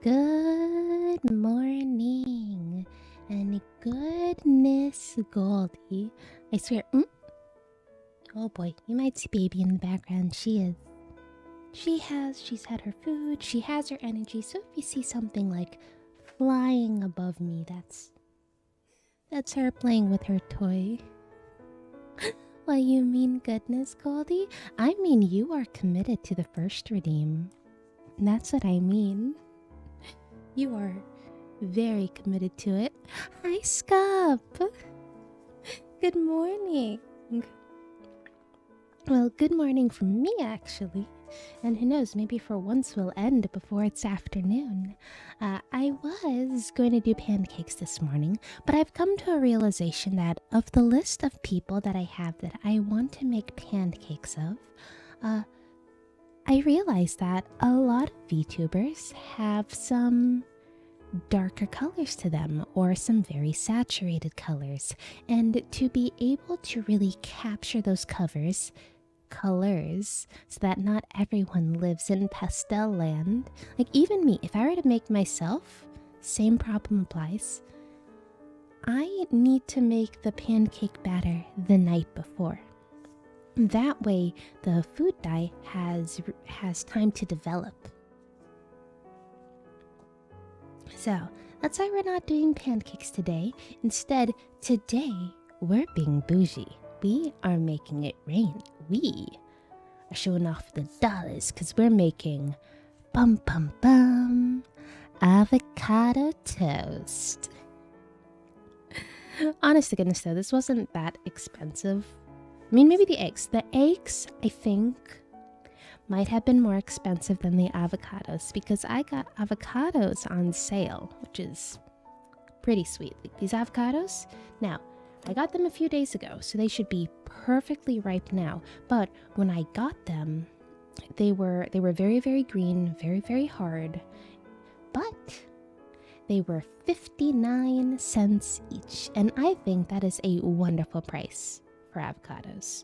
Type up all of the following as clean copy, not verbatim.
Good morning, and goodness, Goldie. I swear, oh boy, you might see baby in the background. She's had her food, she has her energy. So if you see something like flying above me, that's her playing with her toy. Well, you mean goodness, Goldie? I mean you are committed to the first redeem. That's what I mean. You are very committed to it. Hi, Scup. Good morning. Well, good morning from me, actually. And who knows, maybe for once we'll end before it's afternoon. I was going to do pancakes this morning, but I've come to a realization that of the list of people that I have that I want to make pancakes of, I realized that a lot of VTubers have some darker colors to them or some very saturated colors, and to be able to really capture those colors so that not everyone lives in pastel land. Like even me, if I were to make myself, same problem applies. I need to make the pancake batter the night before. That way the food dye has time to develop. So that's why we're not doing pancakes today. Instead, today we're being bougie. We are making it rain. We are showing off the dollars because we're making avocado toast. Honest to goodness though, this wasn't that expensive. I mean, maybe the eggs. The eggs, I think, might have been more expensive than the avocados because I got avocados on sale, which is pretty sweet. Like these avocados, now, I got them a few days ago, so they should be perfectly ripe now. But when I got them, they were very, very green, very, very hard. But they were 59 cents each, and I think that is a wonderful price for avocados.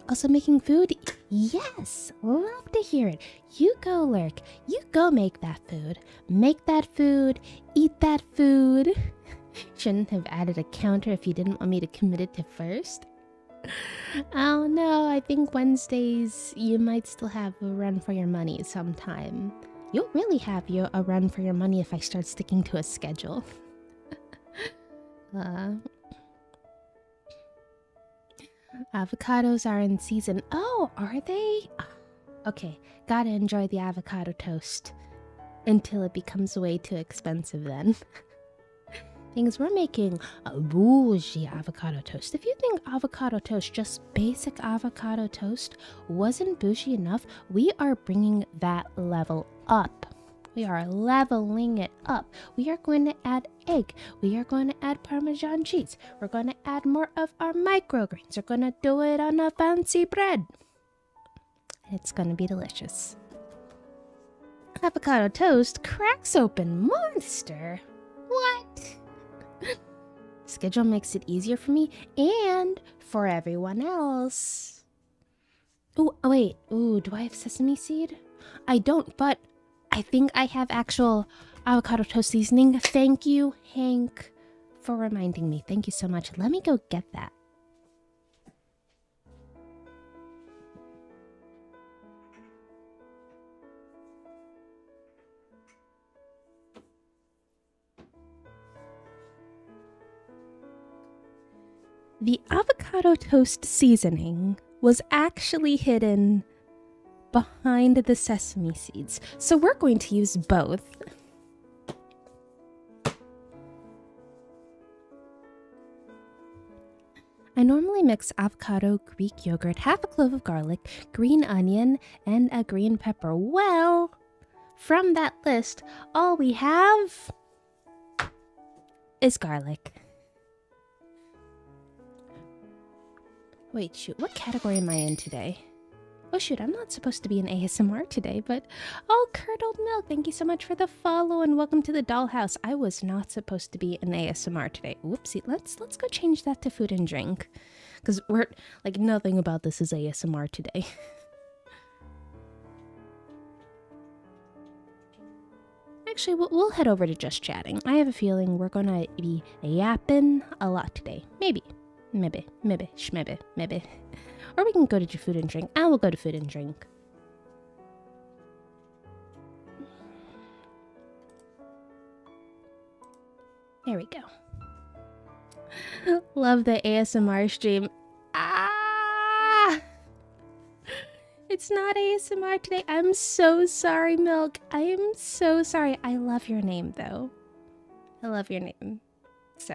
Also making food? Yes! Love to hear it. You go, Lurk. You go make that food. Make that food. Eat that food. Shouldn't have added a counter if you didn't want me to commit it to first. Oh no, I think Wednesdays you might still have a run for your money sometime. You'll really have a run for your money if I start sticking to a schedule. Avocados are in season. Oh, are they? Okay, gotta enjoy the avocado toast until it becomes way too expensive then. Things we're making a bougie avocado toast. If you think avocado toast, just basic avocado toast, wasn't bougie enough, we are bringing that level up. We are leveling it up. We are going to add egg. We are going to add Parmesan cheese. We're going to add more of our microgreens. We're going to do it on a fancy bread. It's going to be delicious. Avocado toast cracks open monster. What? Schedule makes it easier for me and for everyone else. Oh, wait. Ooh, do I have sesame seed? I don't, but I think I have actual avocado toast seasoning. Thank you, Hank, for reminding me. Thank you so much. Let me go get that. The avocado toast seasoning was actually hidden behind the sesame seeds, so we're going to use both. I normally mix avocado, Greek yogurt, half a clove of garlic, green onion, and a green pepper. Well, from that list, all we have is garlic. Wait, shoot, what category am I in today? Oh shoot, I'm not supposed to be in ASMR today, but oh, curdled milk, thank you so much for the follow and welcome to the dollhouse. I was not supposed to be in ASMR today. Whoopsie, let's go change that to food and drink. Because we're, like, nothing about this is ASMR today. Actually, we'll head over to just chatting. I have a feeling we're gonna be yapping a lot today. Maybe. Or we can go to food and drink. I will go to food and drink. There we go. Love the ASMR stream. Ah! It's not ASMR today. I'm so sorry, Milk. I am so sorry. I love your name, though. I love your name. So,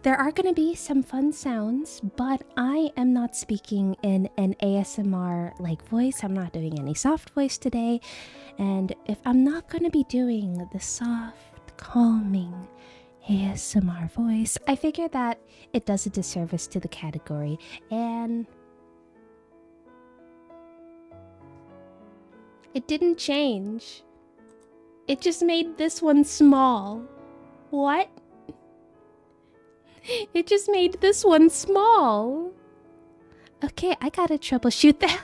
there are going to be some fun sounds, but I am not speaking in an ASMR-like voice. I'm not doing any soft voice today. And if I'm not going to be doing the soft, calming ASMR voice, I figure that it does a disservice to the category. And it didn't change. It just made this one small. What? It just made this one small. Okay, I gotta troubleshoot that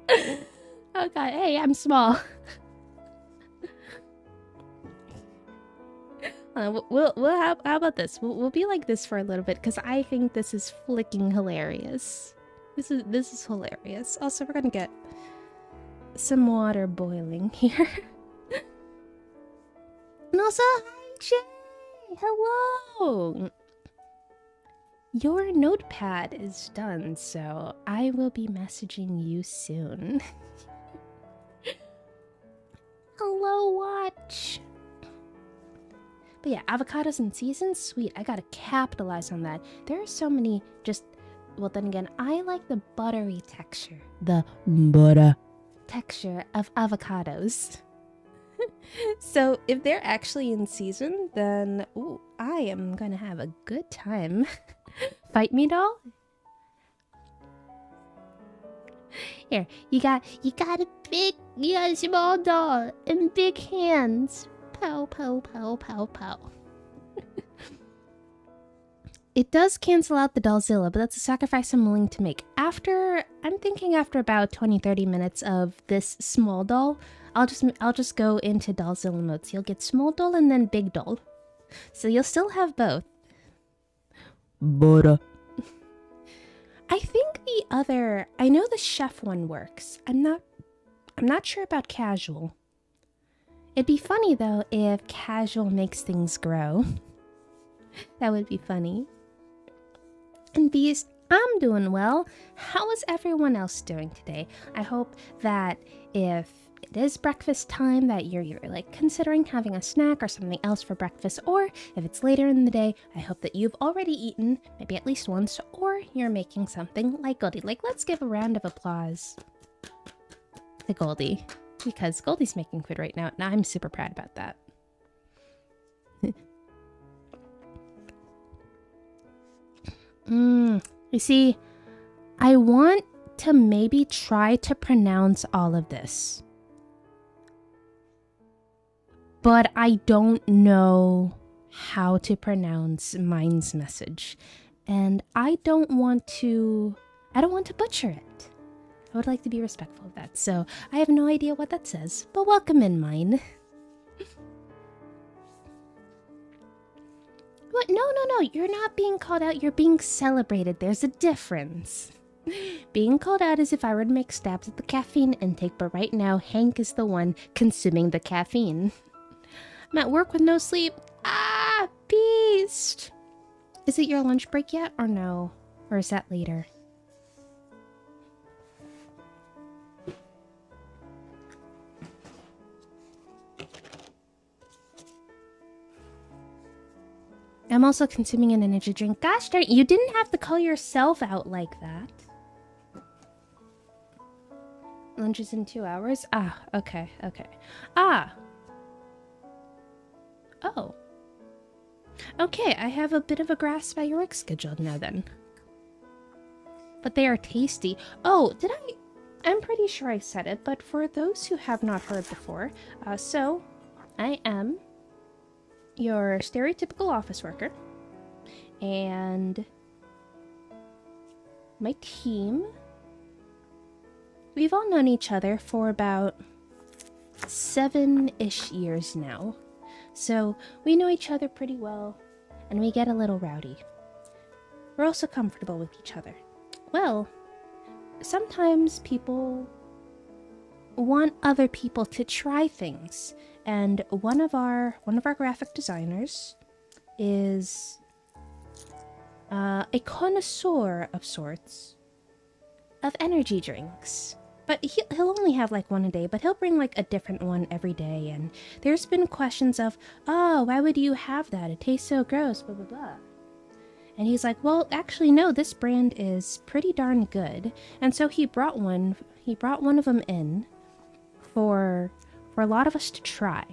later. Oh god, hey, I'm small. How about this? We'll be like this for a little bit because I think this is flicking hilarious. This is hilarious. Also, we're gonna get some water boiling here. And also, hi Jay! Hello! Your notepad is done, so I will be messaging you soon. Hello, Watch! But yeah, avocados in season? Sweet, I gotta capitalize on that. There are so many just... Well, then again, I like the buttery texture. The butter texture of avocados. So if they're actually in season, then ooh, I am gonna have a good time. Fight me, doll? Here, you got a small doll and big hands. Pow, pow, pow, pow, pow. It does cancel out the Dollzilla, but that's a sacrifice I'm willing to make. I'm thinking after about 20-30 minutes of this small doll, I'll just go into Dollzilla mode. So you'll get small doll and then big doll. So you'll still have both. Butter. I think I know the chef one works. I'm not sure about casual. It'd be funny though if casual makes things grow. That would be funny. And Beast, I'm doing well. How is everyone else doing today? I hope that if it is breakfast time that you're like considering having a snack or something else for breakfast, or if it's later in the day, I hope that you've already eaten, maybe at least once, or you're making something like Goldie. Like, let's give a round of applause to Goldie, because Goldie's making food right now, and I'm super proud about that. You see, I want to maybe try to pronounce all of this, but I don't know how to pronounce Mine's message, and I don't want to butcher it. I would like to be respectful of that, so I have no idea what that says, but welcome in, Mine. What? No, you're not being called out, you're being celebrated. There's a difference. Being called out is if I were to make stabs at the caffeine intake, but right now, Hank is the one consuming the caffeine. I'm at work with no sleep. Ah, Beast! Is it your lunch break yet, or no? Or is that later? I'm also consuming an energy drink. Gosh darn, you didn't have to call yourself out like that. Lunch is in 2 hours? Ah, okay. Ah! Oh. Okay, I have a bit of a grasp at your work schedule now then. But they are tasty. Oh, I'm pretty sure I said it, but for those who have not heard before, so I am your stereotypical office worker, and my team, we've all known each other for about 7-ish years now. So we know each other pretty well, and we get a little rowdy. We're also comfortable with each other. Well, sometimes people want other people to try things, and one of our graphic designers is a connoisseur of sorts of energy drinks. But he'll only have like one a day, but he'll bring like a different one every day. And there's been questions of, oh, why would you have that? It tastes so gross, blah, blah, blah. And he's like, well, actually, no, this brand is pretty darn good. And so he brought one of them in for a lot of us to try.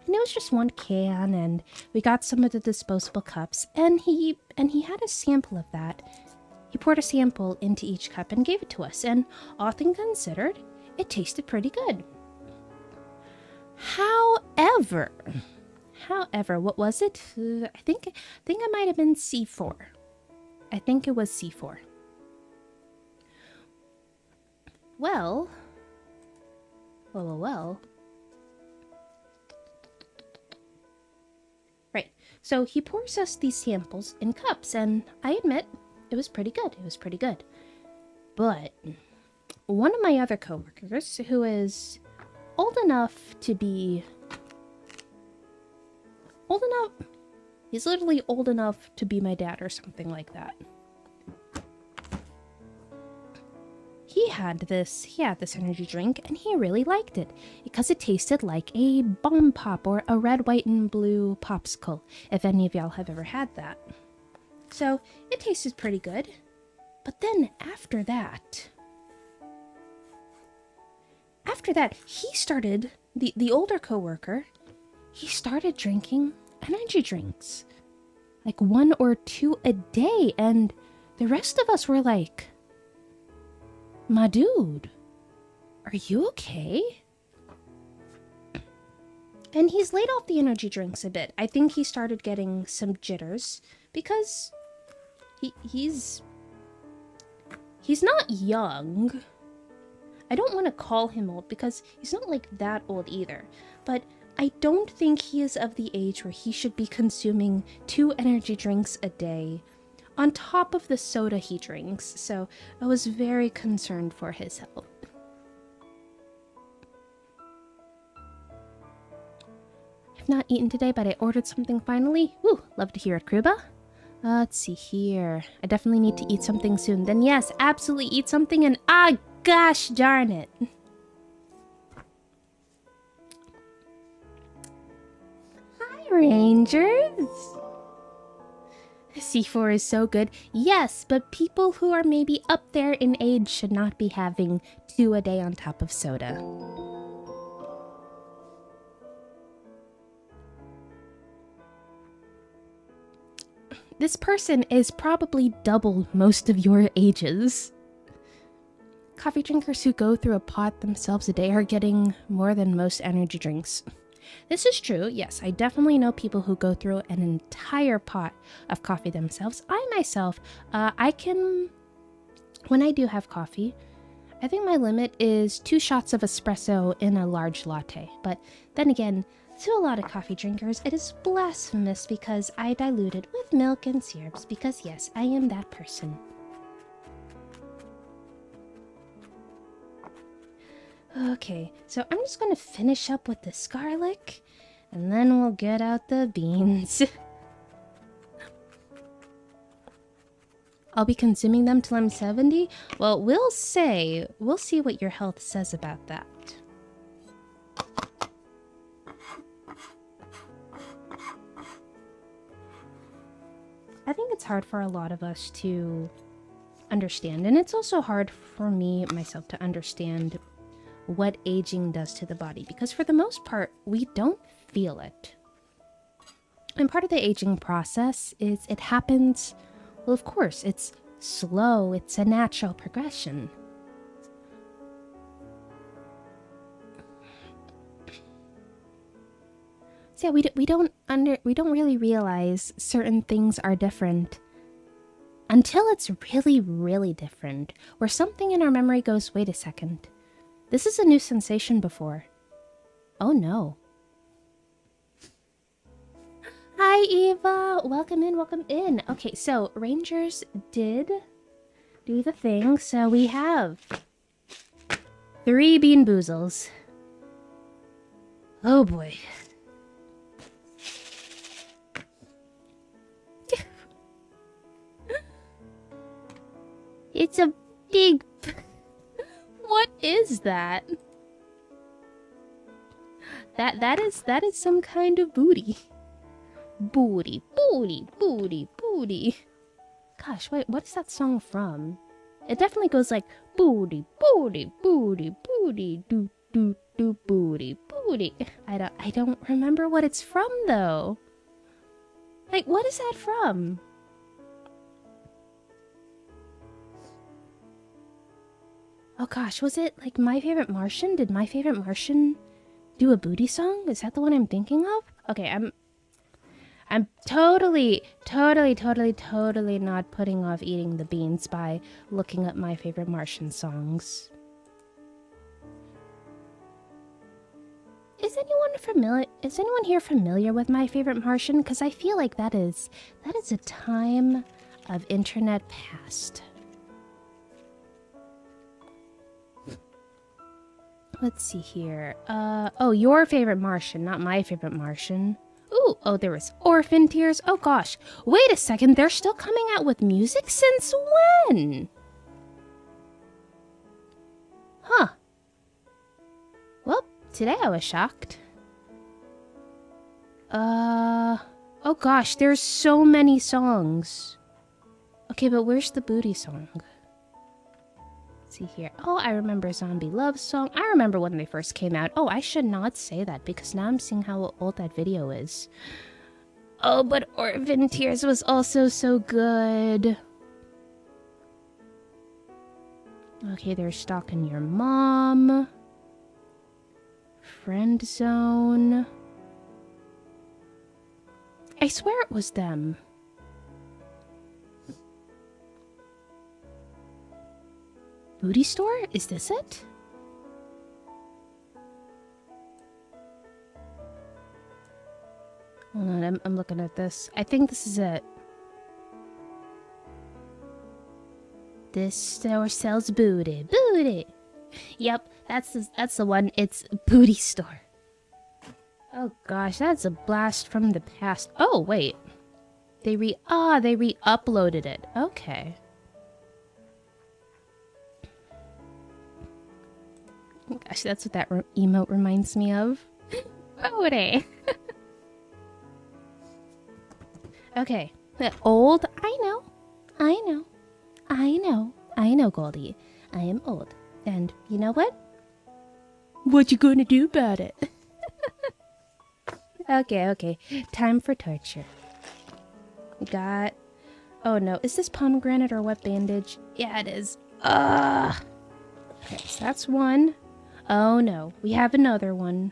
And it was just one can, and we got some of the disposable cups, and he had a sample of that. He poured a sample into each cup and gave it to us, and all things considered, it tasted pretty good. However, what was it? I think it might have been C4. I think it was C4. Well. Right, so he pours us these samples in cups, and I admit, it was pretty good. But one of my other coworkers, who is old enough to be... He's literally old enough to be my dad or something like that. He had this energy drink, and he really liked it because it tasted like a bomb pop or a red, white, and blue popsicle, if any of y'all have ever had that. So it tasted pretty good. But then after that, he started, the older coworker, he started drinking energy drinks. Like 1 or 2 a day, and the rest of us were like, my dude, are you okay? And he's laid off the energy drinks a bit. I think he started getting some jitters because he's not young. I don't want to call him old because he's not like that old either. But I don't think he is of the age where he should be consuming 2 energy drinks a day on top of the soda he drinks, so I was very concerned for his health. I've not eaten today, but I ordered something finally. Woo, love to hear it, Kruba. Let's see here. I definitely need to eat something soon. Then yes, absolutely eat something, and gosh darn it. Hi, Rangers. C4 is so good. Yes, but people who are maybe up there in age should not be having 2 a day on top of soda. This person is probably double most of your ages. Coffee drinkers who go through a pot themselves a day are getting more than most energy drinks. This is true, yes, I definitely know people who go through an entire pot of coffee themselves. I myself, when I do have coffee, I think my limit is 2 shots of espresso in a large latte. But then again, to a lot of coffee drinkers, it is blasphemous because I dilute it with milk and syrups because yes, I am that person. Okay, so I'm just gonna finish up with this garlic, and then we'll get out the beans. I'll be consuming them till I'm 70? Well, we'll see what your health says about that. I think it's hard for a lot of us to understand, and it's also hard for me, myself, to understand what aging does to the body, because for the most part, we don't feel it. And part of the aging process is it happens, well, of course, it's slow, it's a natural progression. So yeah, we don't really realize certain things are different until it's really, really different, where something in our memory goes, wait a second. This is a new sensation before. Oh no. Hi Eva! Welcome in, welcome in. Okay, so Rangers did do the thing, so we have 3 Bean Boozles. Oh boy. It's a big... What is that? That is some kind of booty. Booty, booty, booty, booty. Gosh, wait, what is that song from? It definitely goes like booty, booty, booty, booty, do do do booty, booty. I don't remember what it's from though. Like, what is that from? Oh gosh, was it like My Favorite Martian? Did My Favorite Martian do a booty song? Is that the one I'm thinking of? Okay, I'm totally not putting off eating the beans by looking up My Favorite Martian songs. Is anyone here familiar with My Favorite Martian? Because I feel like that is a time of internet past. Let's see here. Oh, your favorite Martian, not My Favorite Martian. Ooh, oh, there was Orphan Tears. Oh gosh, wait a second, they're still coming out with music? Since when? Huh. Well, today I was shocked. Oh gosh, there's so many songs. Okay, but where's the booty song? Let's see here. Oh, I remember Zombie Love Song. I remember when they first came out. Oh, I should not say that because now I'm seeing how old that video is. Oh, but Orphan Tears was also so good. Okay, there's Stalking Your Mom. Friend Zone. I swear it was them. Booty Store? Is this it? Hold on, I'm looking at this. I think this is it. This store sells booty. Booty! Yep, that's the one. It's Booty Store. Oh gosh, that's a blast from the past. Oh, wait. They re-uploaded it. Okay. Gosh, that's what that emote reminds me of. Booty! Okay. Old? I know, Goldie. I am old. And you know what? What you gonna do about it? Okay. Time for torture. We got... Oh no, is this pomegranate or wet bandage? Yeah, it is. Ugh! Okay, so that's one. Oh no, we have another one.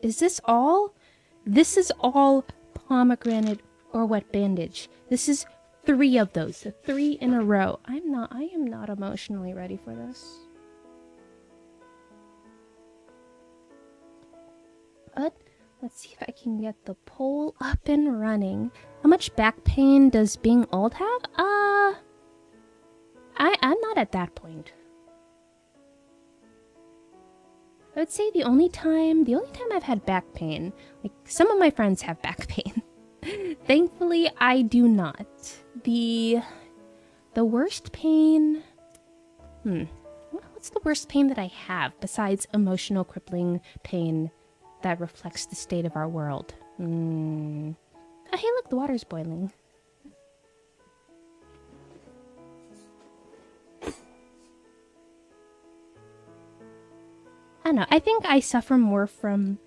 Is this all? This is all pomegranate or wet bandage. This is 3 of those. 3 in a row. I am not emotionally ready for this. But let's see if I can get the poll up and running. How much back pain does being old have? I'm not at that point. I would say the only time I've had back pain, like some of my friends have back pain. Thankfully, I do not. The worst pain... What's the worst pain that I have besides emotional crippling pain that reflects the state of our world? Oh, hey, look, the water's boiling. I don't know. I think I suffer more from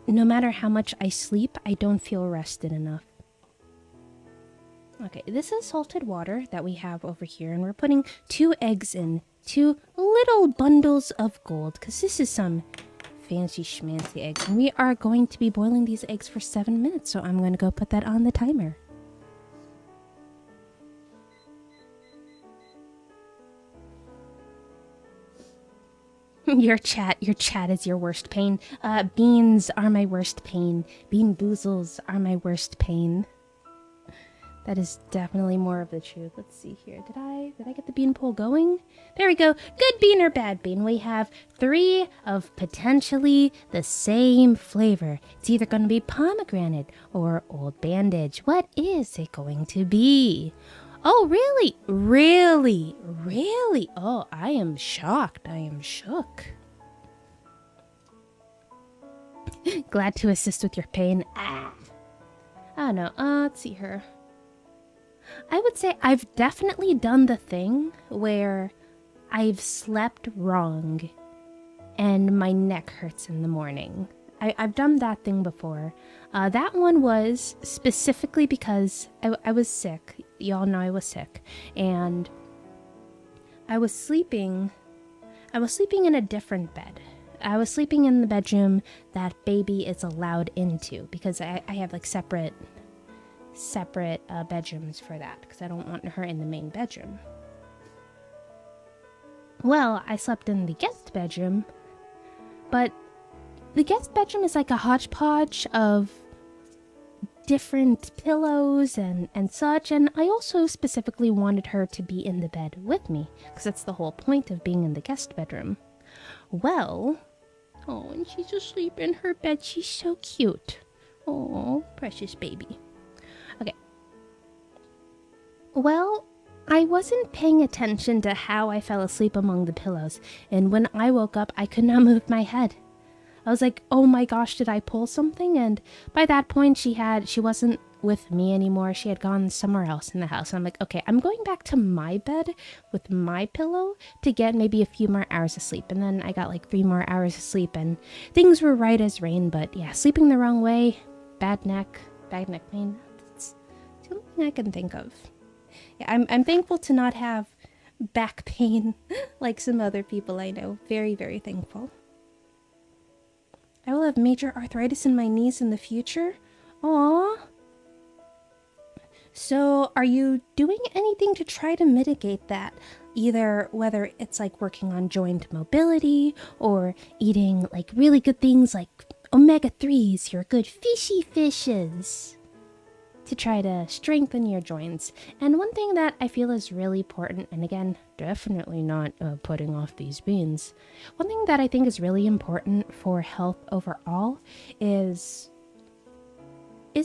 no matter how much I sleep, I don't feel rested enough. Okay, this is salted water that we have over here, and we're putting 2 eggs in. 2 little bundles of gold, because this is some fancy schmancy eggs. And we are going to be boiling these eggs for 7 minutes, so I'm going to go put that on the timer. Your chat is your worst pain. Beans are my worst pain. Bean boozles are my worst pain. That is definitely more of the truth. Let's see here. Did I get the bean poll going? There we go. Good bean or bad bean? We have 3 of potentially the same flavor. It's either going to be pomegranate or old bandage. What is it going to be? Oh, really? Really? Really? Oh, I am shocked. I am shook. Glad to assist with your pain. I don't know. Let's see here. I would say I've definitely done the thing where I've slept wrong and my neck hurts in the morning. I've done that thing before. That one was specifically because I was sick. Y'all know I was sick. And I was sleeping in a different bed. I was sleeping in the bedroom that baby is allowed into because I have like separate bedrooms for that because I don't want her in the main bedroom. Well, I slept in the guest bedroom, but the guest bedroom is like a hodgepodge of different pillows and such, and I also specifically wanted her to be in the bed with me because that's the whole point of being in the guest bedroom. Well, oh, and she's asleep in her bed. She's so cute. Oh, precious baby. Okay. Well, I wasn't paying attention to how I fell asleep among the pillows, and when I woke up, I could not move my head. I was like, oh my gosh, did I pull something? And by that point, she wasn't with me anymore. She had gone somewhere else in the house. And I'm like, okay, I'm going back to my bed with my pillow to get maybe a few more hours of sleep. And then I got like 3 more hours of sleep, and things were right as rain. But yeah, sleeping the wrong way, bad neck pain. It's the only thing I can think of. Yeah, I'm thankful to not have back pain like some other people I know. Very, very thankful. I will have major arthritis in my knees in the future. Aww. So, are you doing anything to try to mitigate that? Either whether it's like working on joint mobility or eating like really good things like omega-3s, your good fishy fishes, to try to strengthen your joints. And one thing that I feel is really important, and again, definitely not putting off these beans, one thing that I think is really important for health overall is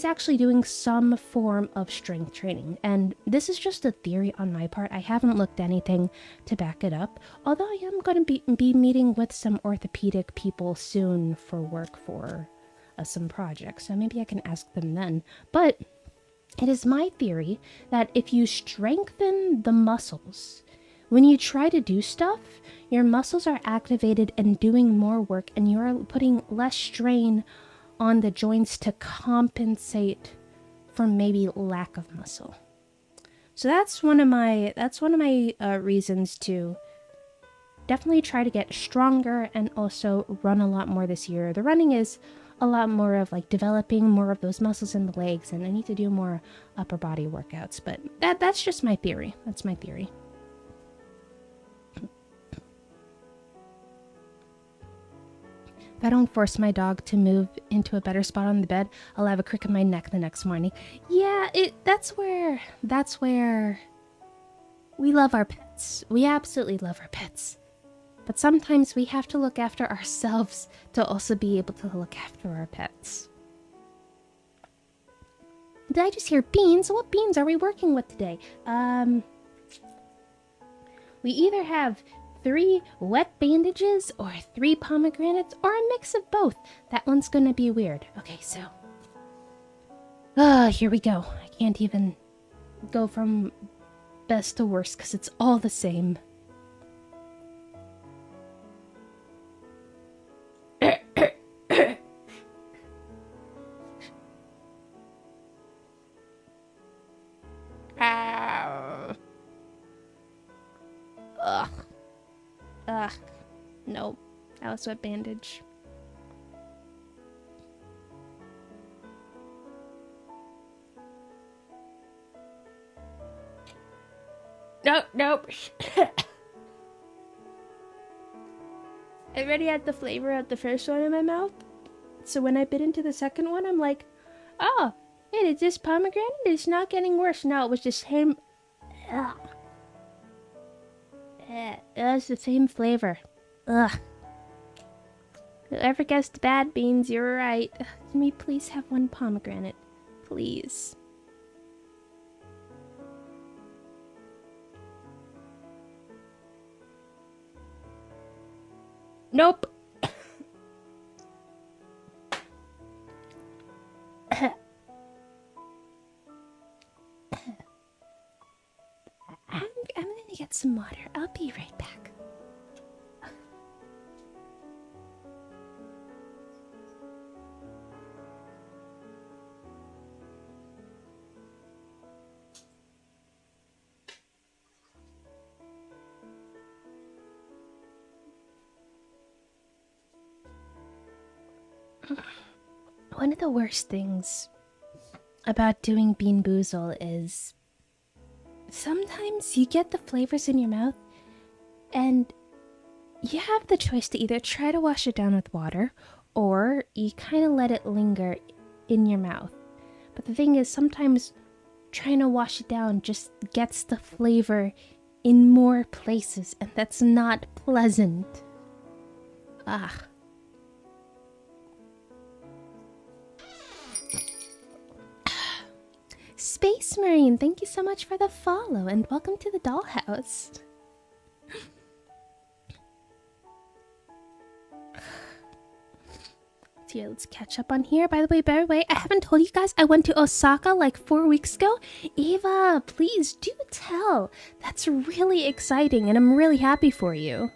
actually doing some form of strength training. And this is just a theory on my part. I haven't looked anything to back it up, although I am going to be meeting with some orthopedic people soon for work for some projects, so maybe I can ask them then. But it is my theory that if you strengthen the muscles, when you try to do stuff, your muscles are activated and doing more work, and you're putting less strain on the joints to compensate for maybe lack of muscle. So that's one of my reasons to definitely try to get stronger and also run a lot more this year. The running is a lot more of like developing more of those muscles in the legs, and I need to do more upper body workouts, but that's just my theory. That's my theory. If I don't force my dog to move into a better spot on the bed, I'll have a crick in my neck the next morning. Yeah, that's where we love our pets. We absolutely love our pets. But sometimes we have to look after ourselves to also be able to look after our pets. Did I just hear beans? What beans are we working with today? We either have 3 wet bandages or 3 pomegranates or a mix of both. That one's gonna be weird. Okay, so... here we go. I can't even go from best to worst because it's all the same. Nope. That was wet bandage. Nope. I already had the flavor of the first one in my mouth. So when I bit into the second one, I'm like, oh, it is this pomegranate? It's not getting worse. No, it was the same. Ugh. It was the same flavor. Ugh. Whoever guessed bad beans, you're right. Can we please have one pomegranate? Please. Nope. I'm gonna get some water. I'll be right back. One of the worst things about doing Bean Boozle is sometimes you get the flavors in your mouth and you have the choice to either try to wash it down with water or you kind of let it linger in your mouth. But the thing is, sometimes trying to wash it down just gets the flavor in more places, and that's not pleasant. Ah. Space Marine, thank you so much for the follow, and welcome to the dollhouse. So yeah, let's catch up on here. By the way, I haven't told you guys I went to Osaka like 4 weeks ago. Eva, please do tell. That's really exciting, and I'm really happy for you.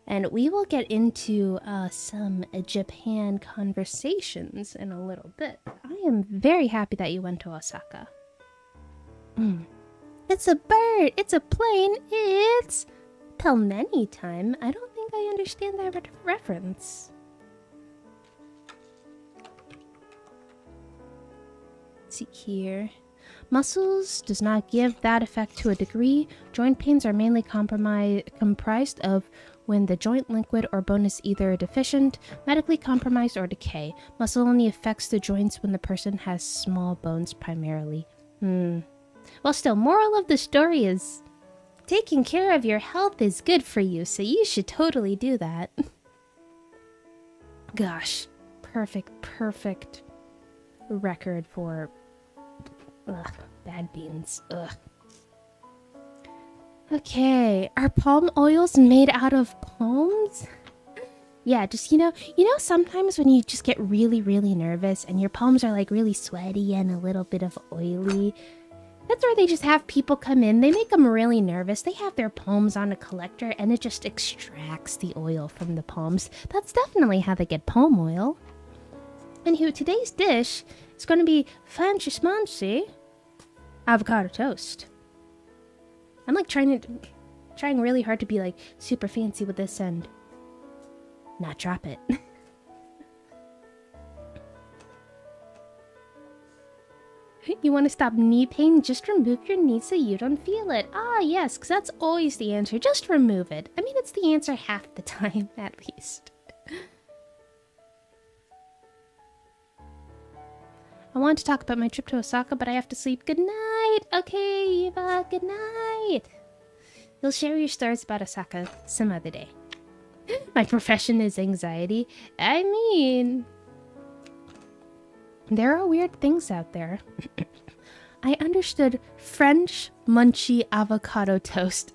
And we will get into some Japan conversations in a little bit. I am very happy that you went to Osaka. It's a bird! It's a plane! It's... Pelmeni time? I don't think I understand that reference. Let's see here. Muscles does not give that effect to a degree. Joint pains are mainly comprised of when the joint liquid or bone is either deficient, medically compromised, or decay. Muscle only affects the joints when the person has small bones primarily. Well, still, moral of the story is taking care of your health is good for you, so you should totally do that. Gosh, perfect record for bad beans. Ugh. Okay, are palm oils made out of palms? Yeah, just, you know sometimes when you just get really nervous and your palms are like really sweaty and a little bit of oily, that's where they just have people come in. They make them really nervous. They have their palms on a collector and it just extracts the oil from the palms. That's definitely how they get palm oil. Anywho, today's dish is going to be fancy schmancy avocado toast. I'm like trying really hard to be like super fancy with this and not drop it. You want to stop knee pain? Just remove your knee so you don't feel it. Ah, yes, because that's always the answer. Just remove it. I mean, it's the answer half the time, at least. I want to talk about my trip to Osaka, but I have to sleep. Good night. Okay, Eva, good night. You'll share your stories about Osaka some other day. My profession is anxiety. I mean... there are weird things out there. I understood French munchy avocado toast.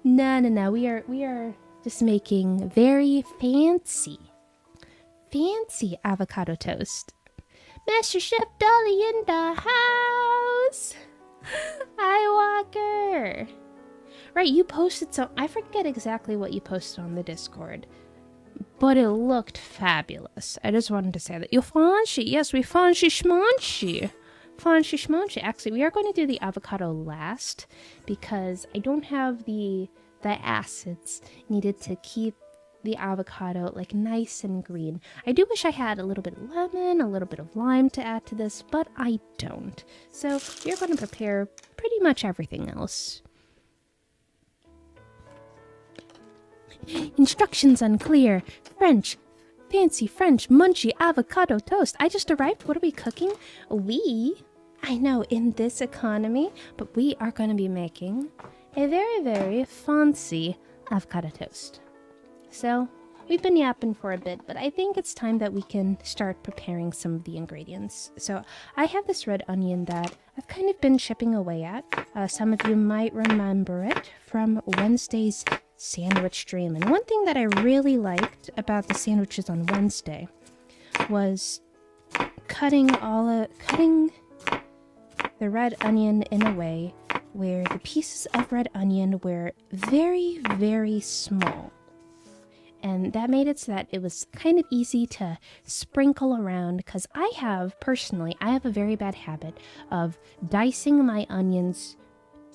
No. We are just making very fancy avocado toast. Master Chef Dolly in the house. Hi, Walker. Right, you posted some. I forget exactly what you posted on the Discord. But it looked fabulous. I just wanted to say that. You fancy? Yes, we fancy schmancy. Fancy schmancy. Actually, we are going to do the avocado last because I don't have the acids needed to keep the avocado like nice and green. I do wish I had a little bit of lemon, a little bit of lime to add to this, but I don't. So we're going to prepare pretty much everything else. Instructions unclear. French. Fancy French munchy avocado toast. I just arrived. What are we cooking? I know, in this economy, but we are going to be making a very, very fancy avocado toast. So, we've been yapping for a bit, but I think it's time that we can start preparing some of the ingredients. So, I have this red onion that I've kind of been chipping away at. Some of you might remember it from Wednesday's sandwich stream. And one thing that I really liked about the sandwiches on Wednesday was cutting the red onion in a way where the pieces of red onion were very, very small. And that made it so that it was kind of easy to sprinkle around, because I have a very bad habit of dicing my onions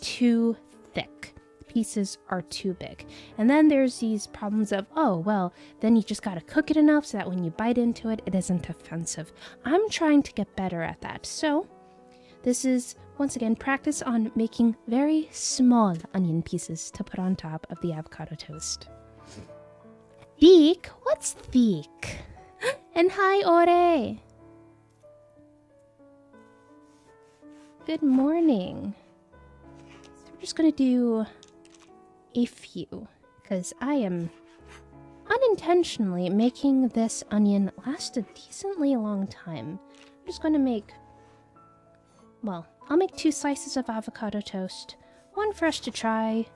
too thick. Pieces are too big. And then there's these problems of, then you just gotta cook it enough so that when you bite into it, it isn't offensive. I'm trying to get better at that. So this is, once again, practice on making very small onion pieces to put on top of the avocado toast. Thick? What's thick? And hi, Ore. Good morning. So we're just gonna do a few, because I am unintentionally making this onion last a decently long time. I'm just going to make, I'll make 2 slices of avocado toast, one for us to try.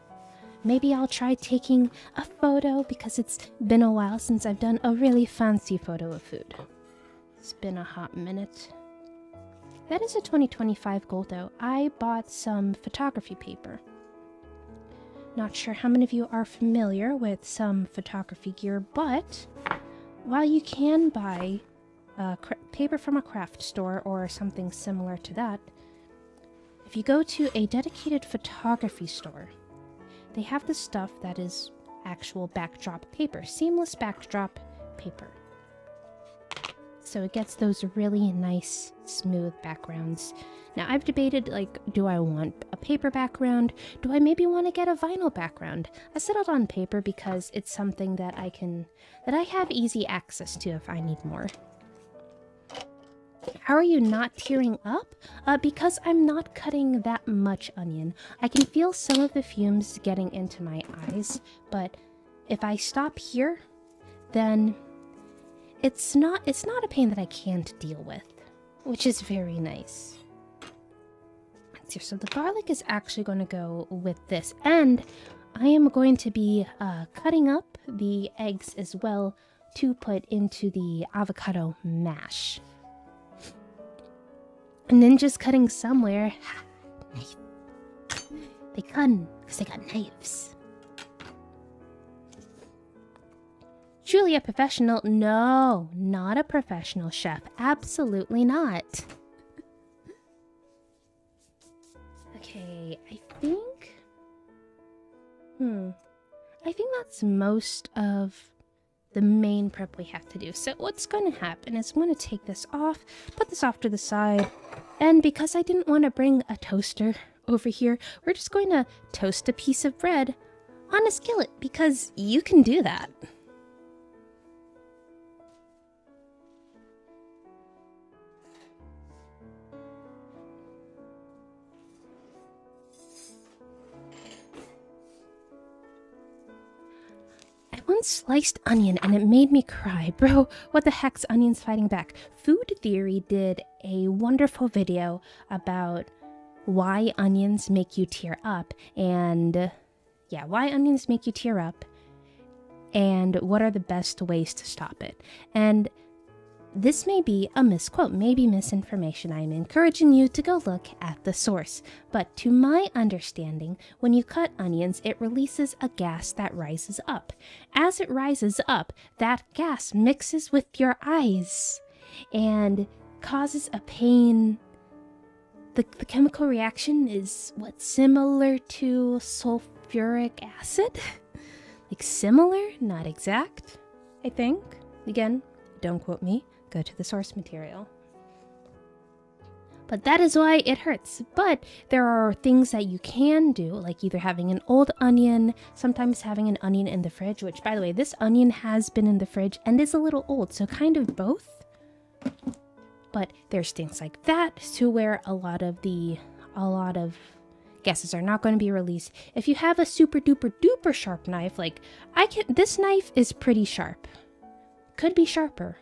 Maybe I'll try taking a photo, because it's been a while since I've done a really fancy photo of food. It's been a hot minute. That is a 2025 goal though. I bought some photography paper. Not sure how many of you are familiar with some photography gear, but while you can buy paper from a craft store or something similar to that, if you go to a dedicated photography store, they have the stuff that is actual backdrop paper, seamless backdrop paper. So it gets those really nice, smooth backgrounds. Now, I've debated, do I want a paper background? Do I maybe want to get a vinyl background? I settled on paper because it's something that I have easy access to if I need more. How are you not tearing up? Because I'm not cutting that much onion. I can feel some of the fumes getting into my eyes, but if I stop here, then it's not a pain that I can't deal with, which is very nice. So the garlic is actually going to go with this, and I am going to be cutting up the eggs as well to put into the avocado mash. And then just cutting somewhere. They couldn't, because they got knives. Truly a professional? No, not a professional chef. Absolutely not. Okay, I think that's most of the main prep we have to do. So what's going to happen is I'm going to take this off, put this off to the side, and because I didn't want to bring a toaster over here, we're just going to toast a piece of bread on a skillet, because you can do that. One sliced onion and it made me cry. Bro, what the heck's onions fighting back? Food Theory did a wonderful video about why onions make you tear up, and why onions make you tear up and what are the best ways to stop it. And this may be a misquote, maybe misinformation. I'm encouraging you to go look at the source. But to my understanding, when you cut onions, it releases a gas that rises up. As it rises up, that gas mixes with your eyes and causes a pain. The chemical reaction is similar to sulfuric acid? Similar, not exact, I think. Again, don't quote me. Go to the source material. But that is why it hurts. But there are things that you can do, like either having an old onion, sometimes having an onion in the fridge, which, by the way, this onion has been in the fridge and is a little old, so kind of both. But there's things like that to where a lot of guesses are not going to be released. If you have a super duper duper sharp knife, like this knife is pretty sharp. Could be sharper.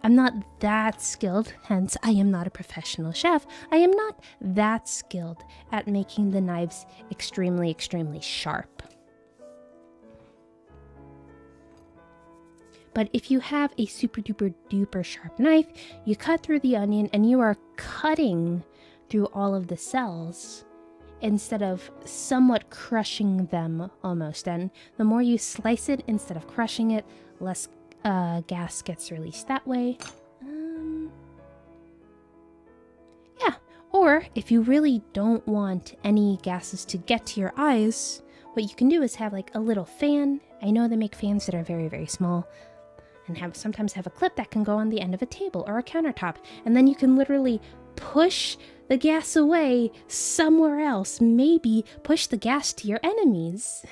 I'm not that skilled, hence I am not a professional chef. I am not that skilled at making the knives extremely, extremely sharp. But if you have a super duper duper sharp knife, you cut through the onion and you are cutting through all of the cells instead of somewhat crushing them almost. And the more you slice it instead of crushing it, less gas gets released that way. Yeah, or if you really don't want any gases to get to your eyes, what you can do is have like a little fan. I know they make fans that are very, very small, and sometimes have a clip that can go on the end of a table or a countertop, and then you can literally push the gas away somewhere else. Maybe push the gas to your enemies.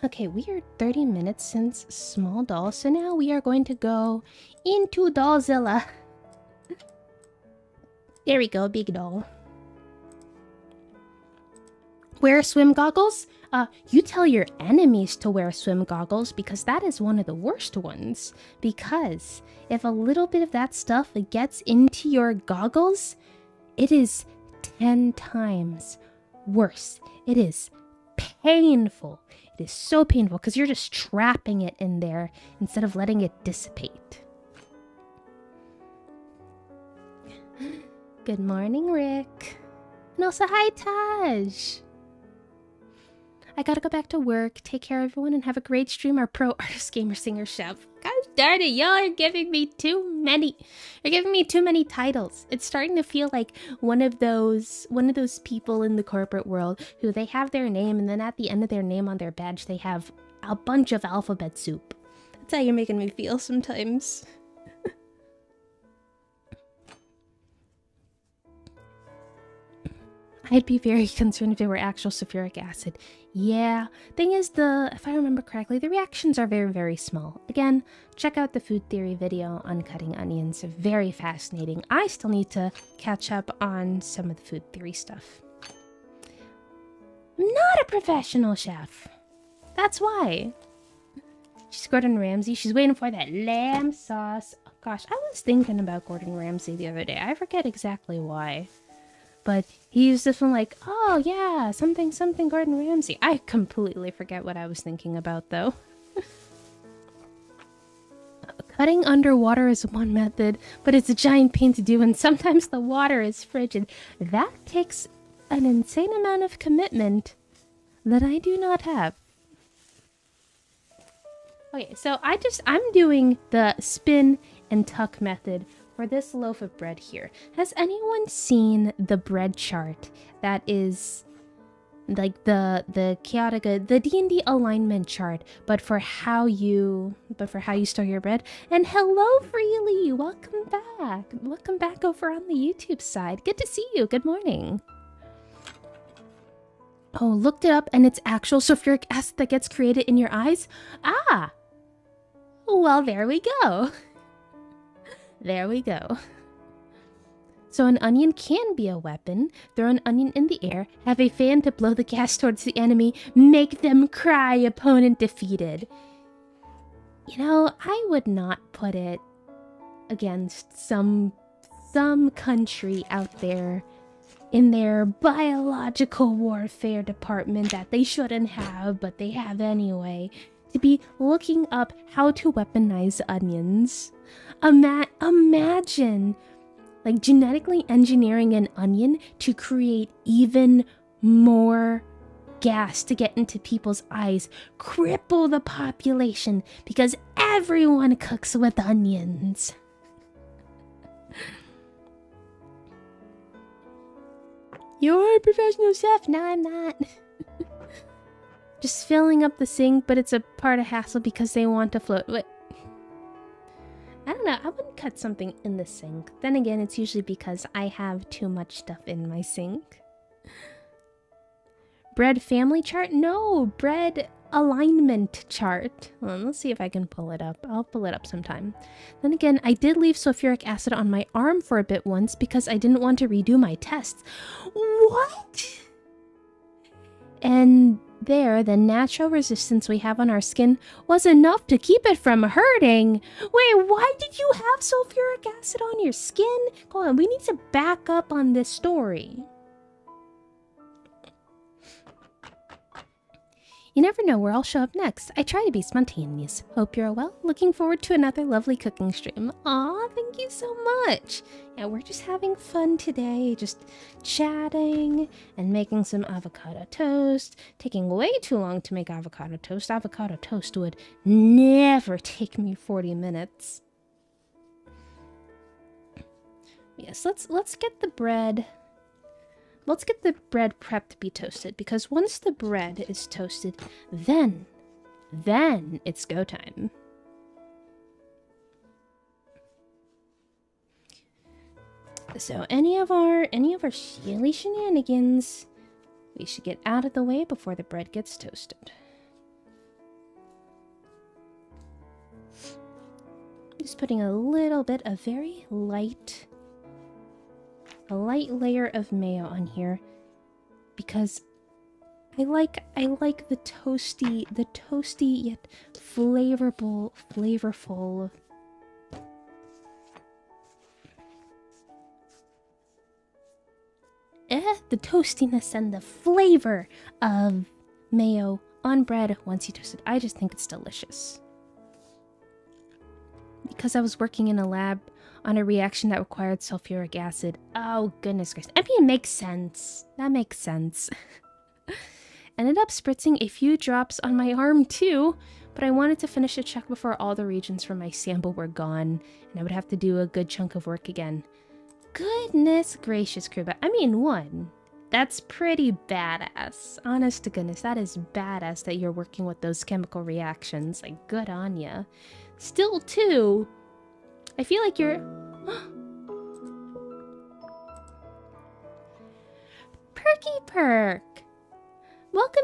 Okay, we are 30 minutes since Small Doll, so now we are going to go into Dollzilla. There we go, big doll. Wear swim goggles? You tell your enemies to wear swim goggles because that is one of the worst ones. Because if a little bit of that stuff gets into your goggles, it is 10 times worse. It is painful. It is so painful because you're just trapping it in there instead of letting it dissipate. Good morning, Rick. And also, hi, Taj. I gotta go back to work, take care of everyone, and have a great stream. Our pro artist, gamer, singer, chef. Gosh darn it, y'all are giving me too many. You're giving me too many titles. It's starting to feel like one of those people in the corporate world who they have their name, and then at the end of their name on their badge, they have a bunch of alphabet soup. That's how you're making me feel sometimes. I'd be very concerned if it were actual sulfuric acid. Yeah, thing is, if I remember correctly, the reactions are very, very small. Again, check out the food theory video on cutting onions. Very fascinating. I still need to catch up on some of the food theory stuff. I'm not a professional chef. That's why. She's Gordon Ramsay. She's waiting for that lamb sauce. Oh, gosh, I was thinking about Gordon Ramsay the other day. I forget exactly why. But he used this one like, oh yeah, something Gordon Ramsay. I completely forget what I was thinking about though. Cutting underwater is one method, but it's a giant pain to do, and sometimes the water is frigid. That takes an insane amount of commitment that I do not have. Okay, so I'm doing the spin and tuck method for this loaf of bread here. Has anyone seen the bread chart that is like the chaotic, the D&D alignment chart, but for how you store your bread? And hello, Freely, welcome back over on the YouTube side. Good to see you. Good morning. Oh, looked it up, and it's actual sulfuric acid that gets created in your eyes. Ah, well, there we go. There we go. So an onion can be a weapon. Throw an onion in the air, have a fan to blow the gas towards the enemy, make them cry, opponent defeated. You know, I would not put it against some country out there in their biological warfare department that they shouldn't have, but they have anyway, to be looking up how to weaponize onions. Imagine like genetically engineering an onion to create even more gas to get into people's eyes, cripple the population because everyone cooks with onions. You're a professional chef. No, I'm not. Just filling up the sink, but it's a part of hassle because they want to float. Wait. I don't don't know. I wouldn't cut something in the sink. Then again, it's usually because I have too much stuff in my sink. Bread family chart? No, bread alignment chart. Well, let's see if I can pull it up. I'll pull it up sometime. Then again, I did leave sulfuric acid on my arm for a bit once because I didn't want to redo my tests. What? And there, the natural resistance we have on our skin was enough to keep it from hurting. Wait, why did you have sulfuric acid on your skin? Hold on, we need to back up on this story. You never know where I'll show up next. I try to be spontaneous. Hope you're well. Looking forward to another lovely cooking stream. Aw, thank you so much. Yeah, we're just having fun today. Just chatting and making some avocado toast. Taking way too long to make avocado toast. Avocado toast would never take me 40 minutes. Yes, let's get the bread. Let's get the bread prepped to be toasted, because once the bread is toasted, then it's go time. So any of our silly shenanigans, we should get out of the way before the bread gets toasted. Just putting a little bit of very light layer of mayo on here because I like the toasty yet flavorful. The toastiness and the flavor of mayo on bread once you toast it. I just think it's delicious. Because I was working in a lab on a reaction that required sulfuric acid. Oh, goodness gracious. I mean, it makes sense. That makes sense. Ended up spritzing a few drops on my arm too, but I wanted to finish the check before all the reagents from my sample were gone, and I would have to do a good chunk of work again. Goodness gracious, Kruba. I mean, one, that's pretty badass. Honest to goodness, that is badass that you're working with those chemical reactions. Like, good on ya. Still, two, I feel like you're... Perky Perk! Welcome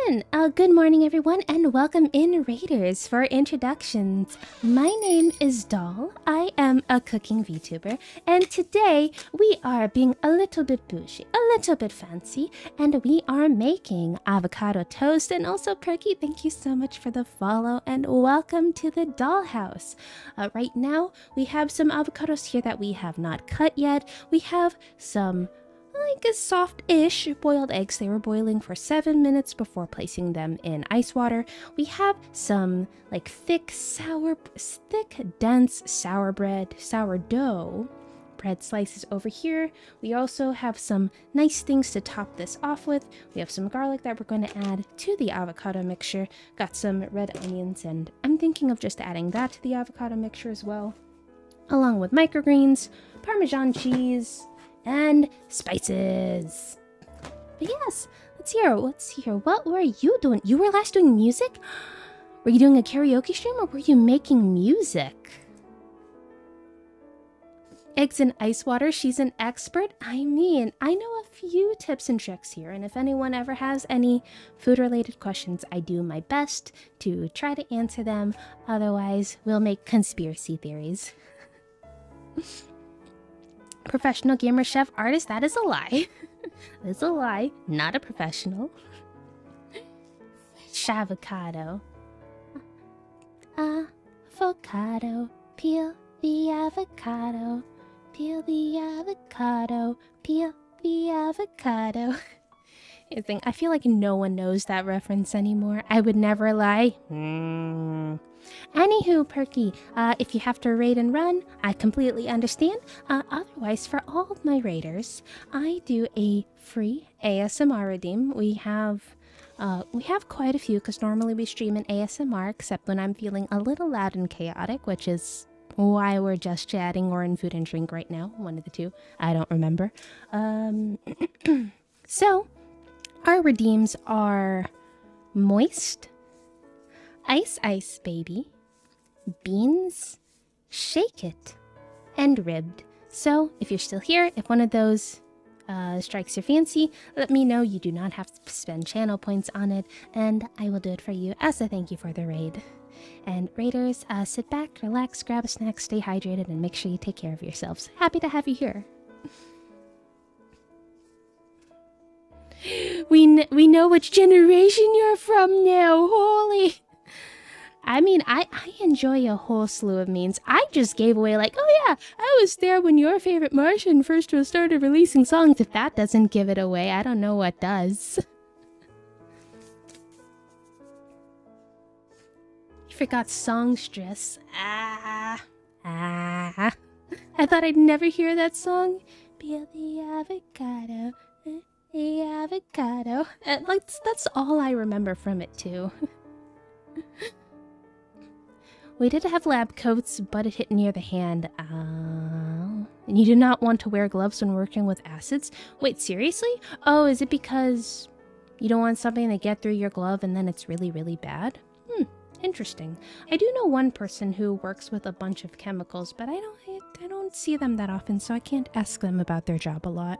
in! Good morning, everyone, and welcome in, Raiders, for introductions. My name is Doll. I am a cooking VTuber, and today we are being a little bit bougie, a little bit fancy, and we are making avocado toast. And also, Perky, thank you so much for the follow, and welcome to the dollhouse. Right now, we have some avocados here that we have not cut yet. We have some like a soft-ish boiled eggs. They were boiling for 7 minutes before placing them in ice water. We have some like thick, dense sourdough bread slices over here. We also have some nice things to top this off with. We have some garlic that we're going to add to the avocado mixture. Got some red onions, and I'm thinking of just adding that to the avocado mixture as well, along with microgreens, Parmesan cheese, and spices. But yes, let's hear. What were you doing? You were last doing music? Were you doing a karaoke stream, or were you making music? Eggs in ice water, she's an expert. I mean, I know a few tips and tricks here, and if anyone ever has any food-related questions, I do my best to try to answer them. Otherwise, we'll make conspiracy theories. Professional gamer, chef, artist, that is a lie. That's a lie. Not a professional. Avocado. Avocado. Peel the avocado. Peel the avocado. Peel the avocado. I feel like no one knows that reference anymore. I would never lie. Anywho, Perky, if you have to raid and run, I completely understand. Otherwise, for all of my raiders, I do a free ASMR redeem. We have quite a few, because normally we stream in ASMR, except when I'm feeling a little loud and chaotic, which is why we're just chatting or in food and drink right now. One of the two. I don't remember. So, our redeems are Moist, Ice Ice Baby, Beans, shake it, and ribbed. So if you're still here, if one of those strikes your fancy, let me know. You do not have to spend channel points on it, and I will do it for you as a thank you for the raid. And raiders, sit back, relax, grab a snack, stay hydrated, and make sure you take care of yourselves. Happy to have you here. We know which generation you're from now. Holy. I mean, I enjoy a whole slew of memes. I just gave away like, oh yeah, I was there when your favorite Martian first started releasing songs. If that doesn't give it away, I don't know what does. You forgot songstress. I thought I'd never hear that song. Peel the avocado, the avocado. Like, that's all I remember from it too. We did have lab coats, but it hit near the hand. And you do not want to wear gloves when working with acids? Wait, seriously? Oh, is it because you don't want something to get through your glove and then it's really, really bad? Interesting. I do know one person who works with a bunch of chemicals, but I don't see them that often, so I can't ask them about their job a lot.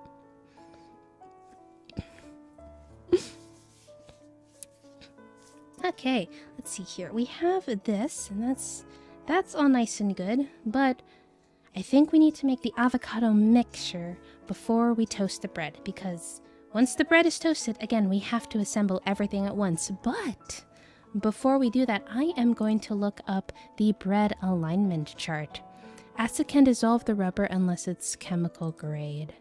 Okay, let's see here. We have this, and that's all nice and good, but I think we need to make the avocado mixture before we toast the bread, because once the bread is toasted, again, we have to assemble everything at once. But before we do that, I am going to look up the bread alignment chart. Acid can dissolve the rubber unless it's chemical grade.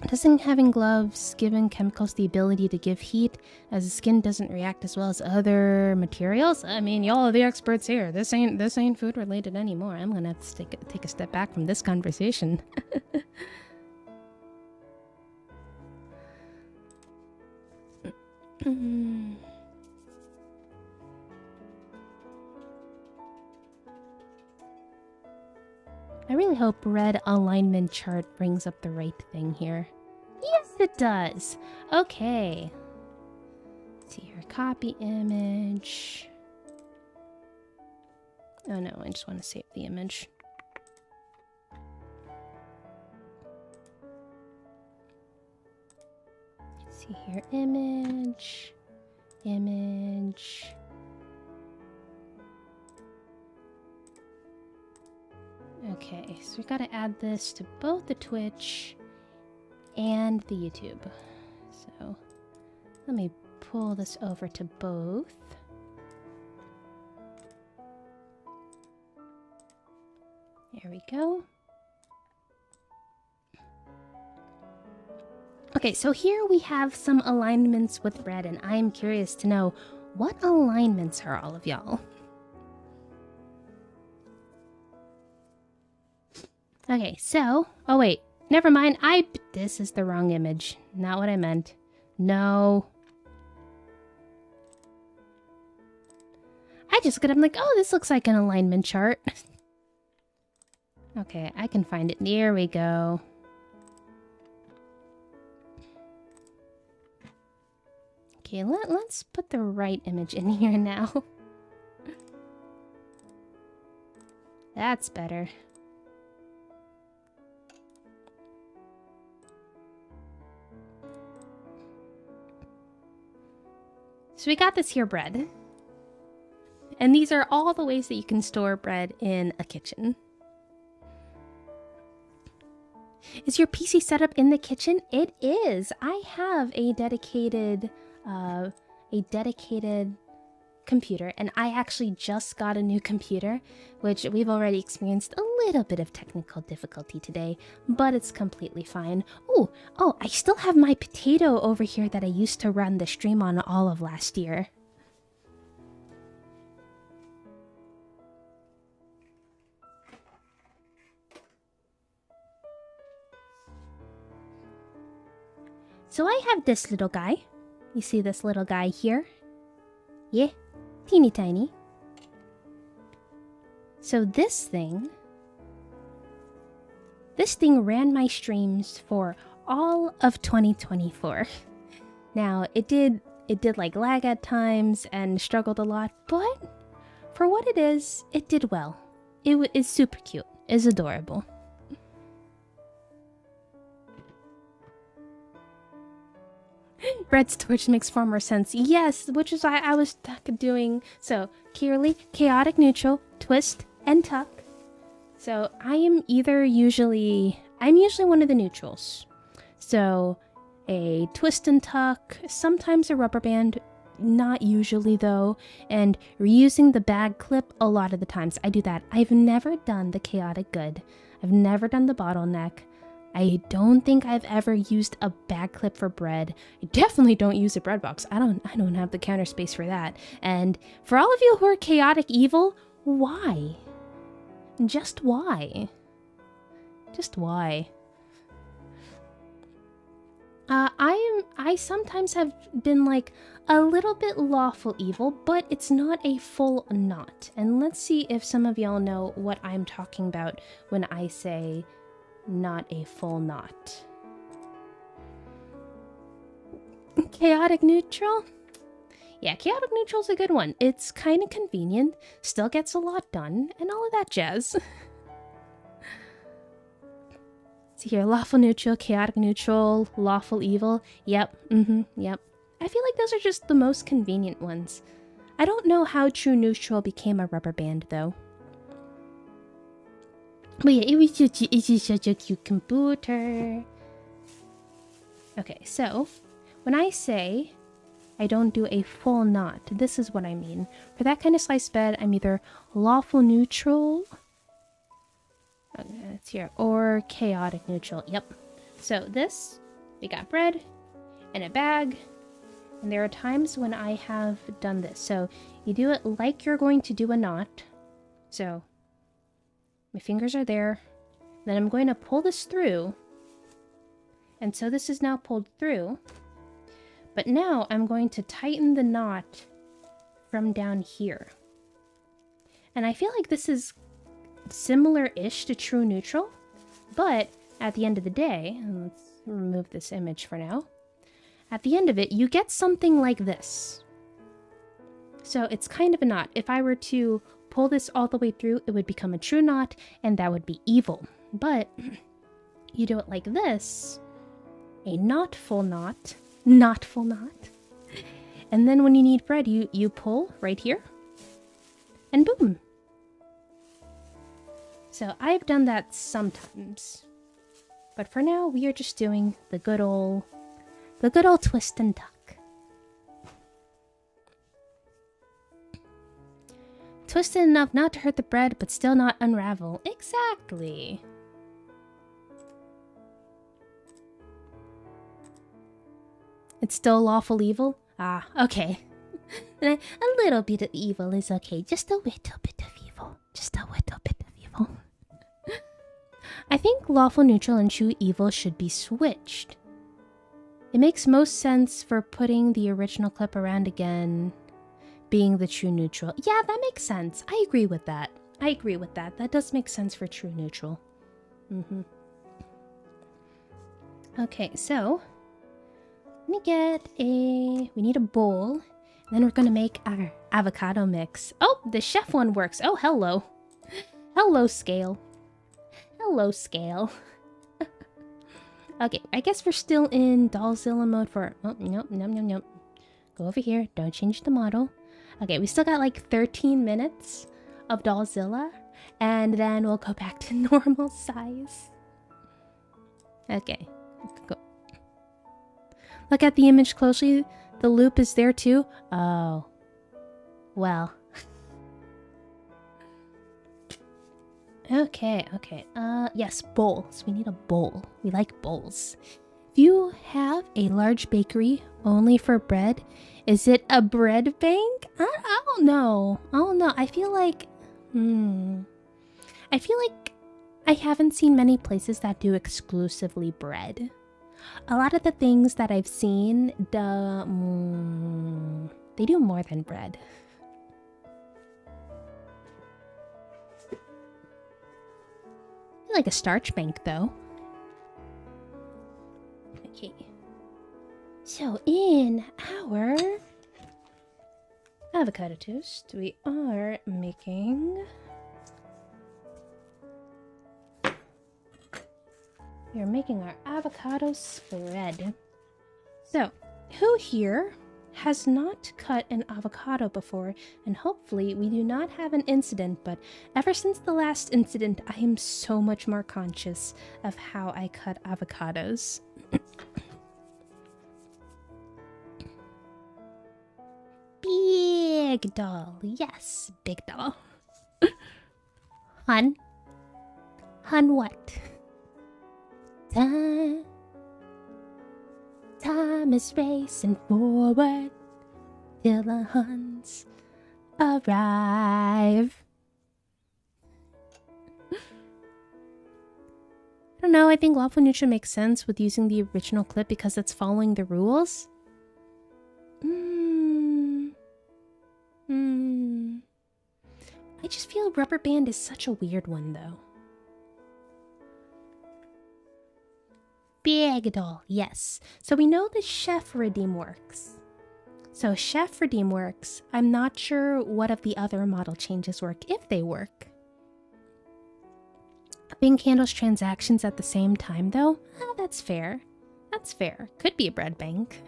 Doesn't having gloves giving chemicals the ability to give heat as the skin doesn't react as well as other materials? I mean, y'all are the experts here. This ain't food related anymore. I'm gonna have to take a step back from this conversation. I really hope red alignment chart brings up the right thing here. Yes, it does. Okay. Let's see here. Copy image. Oh no, I just want to save the image. Let's see here. Image. Image. Okay, so we gotta add this to both the Twitch and the YouTube. So let me pull this over to both. There we go. Okay, so here we have some alignments with bread, and I'm curious to know what alignments are all of y'all? Okay, so... Oh, wait. Never mind. This is the wrong image. Not what I meant. No. I just I'm like, oh, this looks like an alignment chart. Okay, I can find it. There we go. Okay, let's put the right image in here now. That's better. So we got this here bread. And these are all the ways that you can store bread in a kitchen. Is your PC set up in the kitchen? It is. I have a dedicated computer, and I actually just got a new computer, which we've already experienced a little bit of technical difficulty today, but it's completely fine. Oh, I still have my potato over here that I used to run the stream on all of last year. So I have this little guy. You see this little guy here? Yeah, teeny tiny. So this thing ran my streams for all of 2024. Now, it did it did like lag at times and struggled a lot, but for what it is, it did well. It's super cute. It's adorable. Bread storage makes far more sense. Yes, which is why I was doing so clearly chaotic neutral, twist, and tuck. So I'm usually one of the neutrals. So a twist and tuck, sometimes a rubber band, not usually though, and reusing the bag clip a lot of the times. I do that. I've never done the chaotic good. I've never done the bottleneck. I don't think I've ever used a bag clip for bread. I definitely don't use a bread box. I don't have the counter space for that. And for all of you who are chaotic evil, why? Just why? Just why? I sometimes have been like a little bit lawful evil, but it's not a full knot. And let's see if some of y'all know what I'm talking about when I say not a full knot. Chaotic neutral? Yeah, chaotic neutral's a good one. It's kind of convenient, still gets a lot done, and all of that jazz. See here, lawful neutral, chaotic neutral, lawful evil. Yep, yep. I feel like those are just the most convenient ones. I don't know how true neutral became a rubber band, though. But yeah, it's just such a cute computer. Okay, so when I say I don't do a full knot, this is what I mean. For that kind of sliced bed, I'm either lawful neutral, it's here, or chaotic neutral. Yep. So this, we got bread and a bag, and there are times when I have done this. So you do it like you're going to do a knot. So my fingers are there. Then I'm going to pull this through. And so this is now pulled through. But now I'm going to tighten the knot from down here. And I feel like this is similar-ish to true neutral. But at the end of the day, and let's remove this image for now. At the end of it, you get something like this. So it's kind of a knot. If I were to pull this all the way through, it would become a true knot, and that would be evil. But you do it like this, a not full knot, and then when you need bread, you pull right here, and boom. So I've done that sometimes, but for now we are just doing the good old twist and tuck. Twisted enough not to hurt the bread, but still not unravel. Exactly. It's still lawful evil? Ah, okay. A little bit of evil is okay. Just a little bit of evil. Just a little bit of evil. I think lawful neutral and true evil should be switched. It makes most sense for putting the original clip around again being the true neutral. Yeah, that makes sense. I agree with that. That does make sense for true neutral. Okay, so we need a bowl. Then we're gonna make our avocado mix. Oh, the chef one works. Oh, hello. Hello, scale. Hello, scale. Okay, I guess we're still in Dollzilla mode for... Oh, nope. Go over here. Don't change the model. Okay, we still got like 13 minutes of Dollzilla, and then we'll go back to normal size. Okay, go. Look at the image closely. The loop is there too. Oh, well. Okay. Yes, bowls. We need a bowl. We like bowls. If you have a large bakery only for bread, is it a bread bank? I don't know. I feel like I haven't seen many places that do exclusively bread. A lot of the things that I've seen, they do more than bread. I feel like a starch bank, though. Okay. So in our avocado toast, we are making... We are making our avocado spread. So, who here has not cut an avocado before? And hopefully we do not have an incident, but ever since the last incident, I am so much more conscious of how I cut avocados. Big doll. Yes, big doll. Hun? Hun what? Time is racing forward till the Huns arrive. I don't know, I think Lawful Neutral makes sense with using the original clip because it's following the rules. I just feel Rubber Band is such a weird one though. Big doll, yes. So we know the Chef Redeem works. So Chef Redeem works. I'm not sure what of the other model changes work, if they work. Bing handles transactions at the same time though? That's fair. That's fair. Could be a bread bank.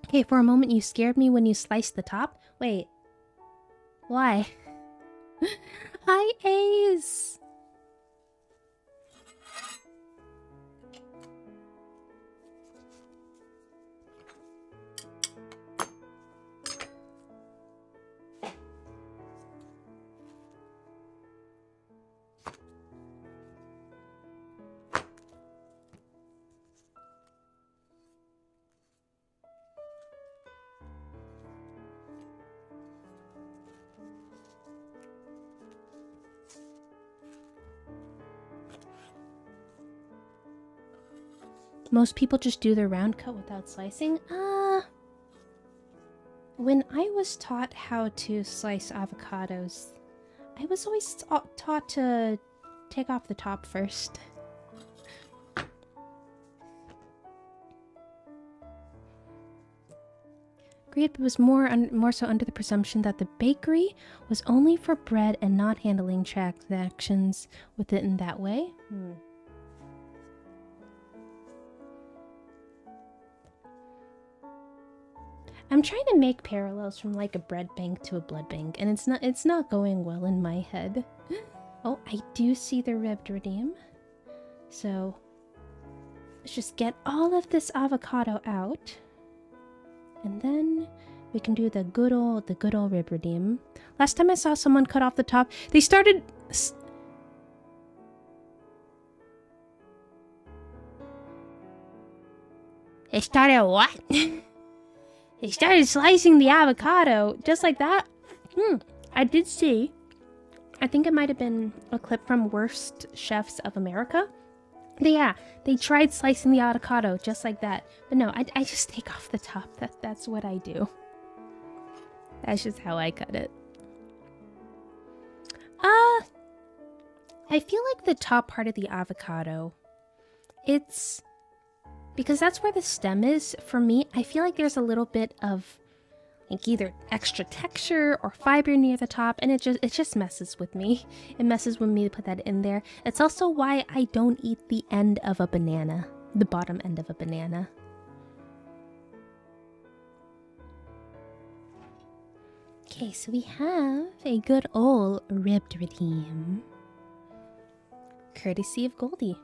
Okay, for a moment you scared me when you sliced the top. Wait. Why? Hi, Ace! Most people just do their round cut without slicing. When I was taught how to slice avocados, I was always taught to take off the top first. Agreed, but was more so under the presumption that the bakery was only for bread and not handling transactions with it in that way. I'm trying to make parallels from like a bread bank to a blood bank, and it's not going well in my head. Oh, I do see the ribbed redeem. So let's just get all of this avocado out. And then we can do the good old rib redeem. Last time I saw someone cut off the top, they started what? They started slicing the avocado just like that. I did see. I think it might have been a clip from Worst Chefs of America. But yeah, they tried slicing the avocado just like that. But no, I just take off the top. That's what I do. That's just how I cut it. I feel like the top part of the avocado, it's... because that's where the stem is, for me, I feel like there's a little bit of like either extra texture or fiber near the top, and it just messes with me. It messes with me to put that in there. It's also why I don't eat the end of a banana, the bottom end of a banana. Okay, so we have a good old ribbed redeem, courtesy of Goldie.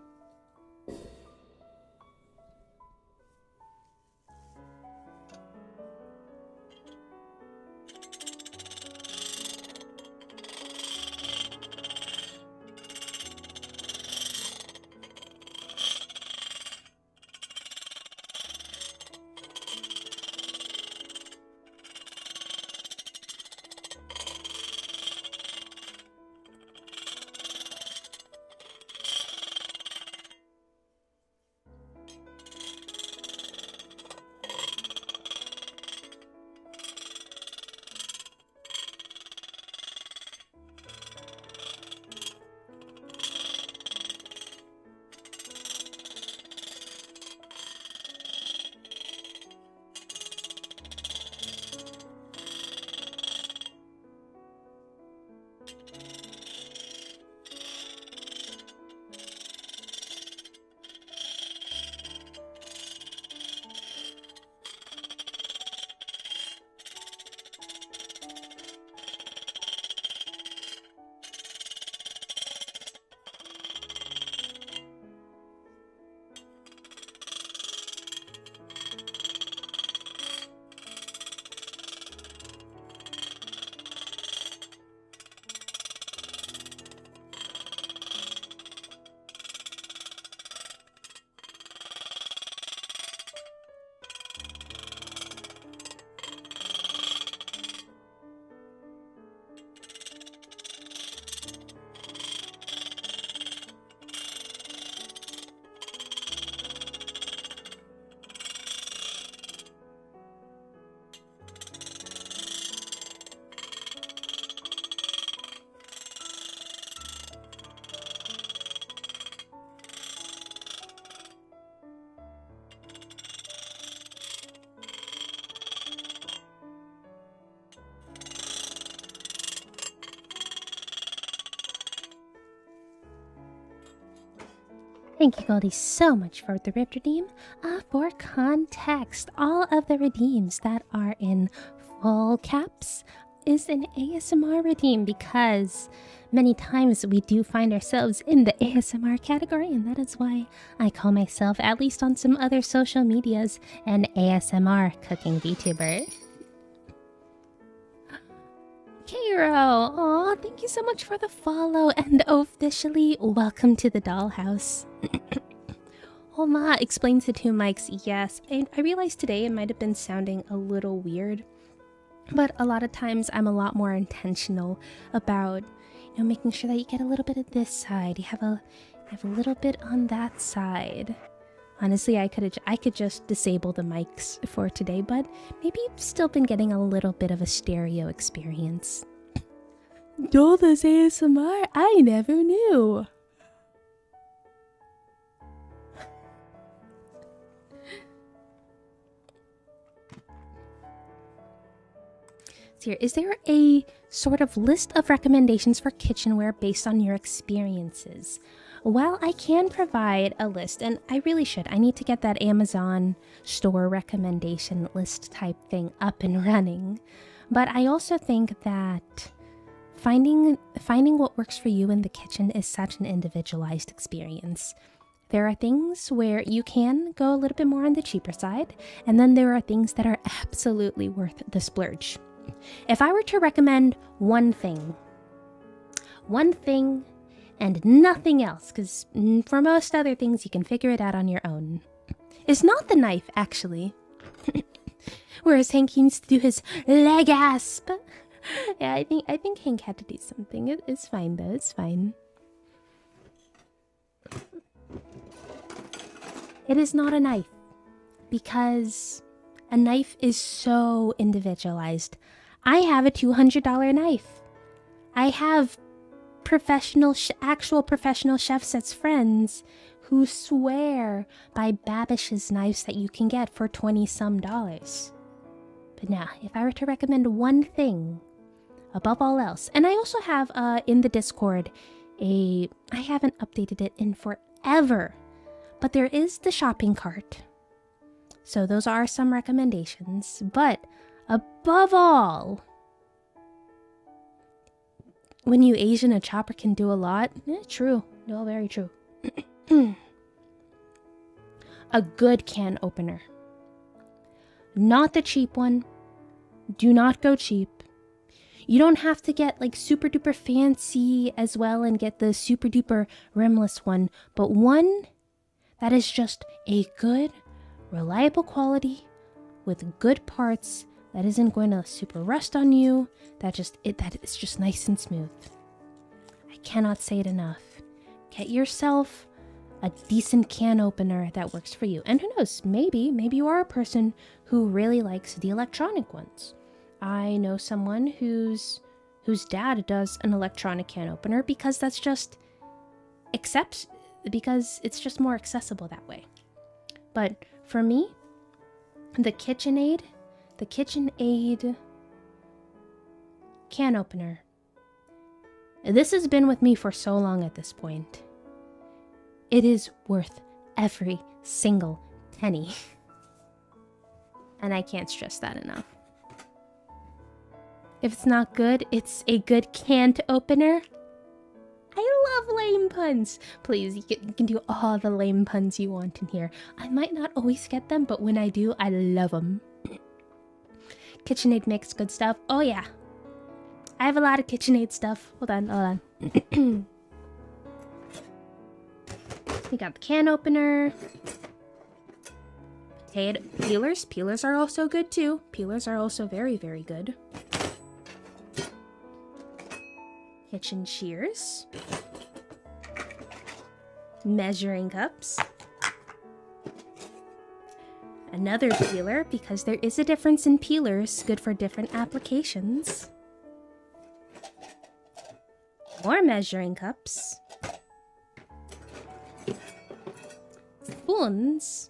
Thank you, Goldie, so much for the Ripped Redeem. For context, all of the redeems that are in full caps is an ASMR redeem because many times we do find ourselves in the ASMR category, and that is why I call myself, at least on some other social medias, an ASMR cooking VTuber. Cairo, aw, thank you so much for the follow, and officially welcome to the dollhouse. Oma explains the two mics. Yes, I realized today it might have been sounding a little weird, but a lot of times I'm a lot more intentional about, you know, making sure that you get a little bit of this side, you have a little bit on that side. Honestly, I could just disable the mics for today, but maybe you've still been getting a little bit of a stereo experience. Dolda's ASMR? I never knew. So here, is there a sort of list of recommendations for kitchenware based on your experiences? Well, I can provide a list, and I really should. I need to get that Amazon store recommendation list type thing up and running. But I also think that finding what works for you in the kitchen is such an individualized experience. There are things where you can go a little bit more on the cheaper side, and then there are things that are absolutely worth the splurge. If I were to recommend one thing and nothing else, because for most other things you can figure it out on your own, is not the knife, actually. Whereas Hank needs to do his leg asp. Yeah, I think Hank had to do something. It's fine though, it's fine. It is not a knife, because a knife is so individualized. I have a $200 knife. I have actual professional chef sets friends who swear by Babish's knives that you can get for $20-some. But now, if I were to recommend one thing above all else, and I also have in the Discord I haven't updated it in forever, but there is the shopping cart. So those are some recommendations, but above all, when you Asian, a chopper can do a lot. True. No, very true. A good can opener. Not the cheap one. Do not go cheap. You don't have to get like super duper fancy as well and get the super duper rimless one, but one that is just a good, reliable quality with good parts that isn't going to super rust on you, that it's just nice and smooth. I cannot say it enough. Get yourself a decent can opener that works for you. And who knows, maybe you are a person who really likes the electronic ones. I know someone whose dad does an electronic can opener because it's just more accessible that way. But for me, the KitchenAid can opener This has been with me for so long at this point. It is worth every single penny. And I can't stress that enough. If it's not good, it's a good can opener. I love lame puns. Please, you can do all the lame puns you want in here. I might not always get them, but when I do, I love them. KitchenAid makes good stuff. Oh yeah. I have a lot of KitchenAid stuff. Hold on. We got the can opener. Potato peelers. Peelers are also good too. Peelers are also very, very good. Kitchen shears. Measuring cups. Another peeler, because there is a difference in peelers, good for different applications. More measuring cups. Spoons.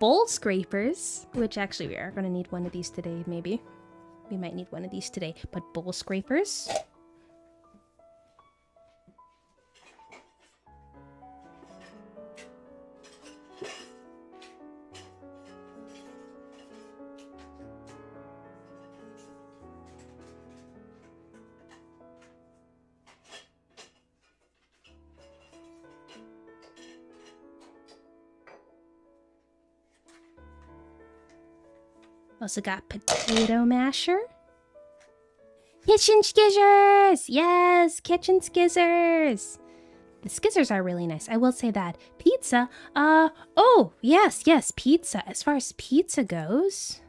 Bowl scrapers, which actually we are going to need one of these today, maybe. We might need one of these today, but bowl scrapers. Also got potato masher. Kitchen skizzers! Yes, kitchen skizzers! The skizzers are really nice, I will say that. Pizza, oh, yes, pizza. As far as pizza goes...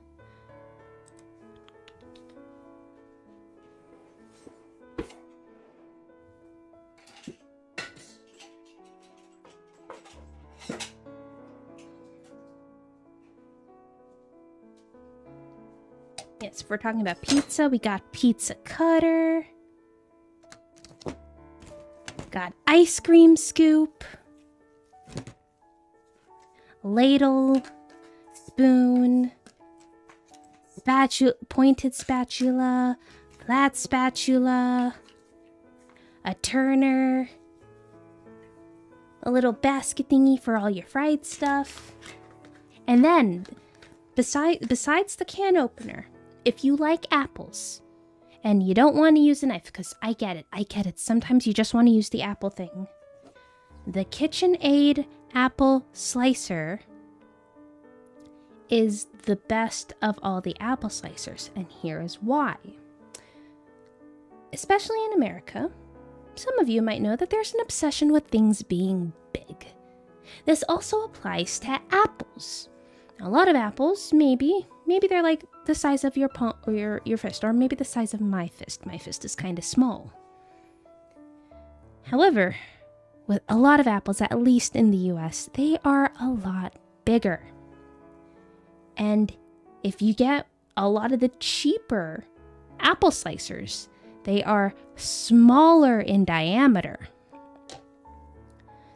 Yes, if we're talking about pizza, we got pizza cutter. Got ice cream scoop. Ladle. Spoon. Spatula, pointed spatula. Flat spatula. A turner. A little basket thingy for all your fried stuff. And then, besides the can opener, if you like apples and you don't want to use a knife, because I get it. Sometimes you just want to use the apple thing. The KitchenAid apple slicer is the best of all the apple slicers, and here is why. Especially in America, some of you might know that there's an obsession with things being big. This also applies to apples. A lot of apples, maybe they're like the size of your palm or your fist, or maybe the size of my fist. My fist is kind of small. However, with a lot of apples, at least in the US, they are a lot bigger. And if you get a lot of the cheaper apple slicers, they are smaller in diameter.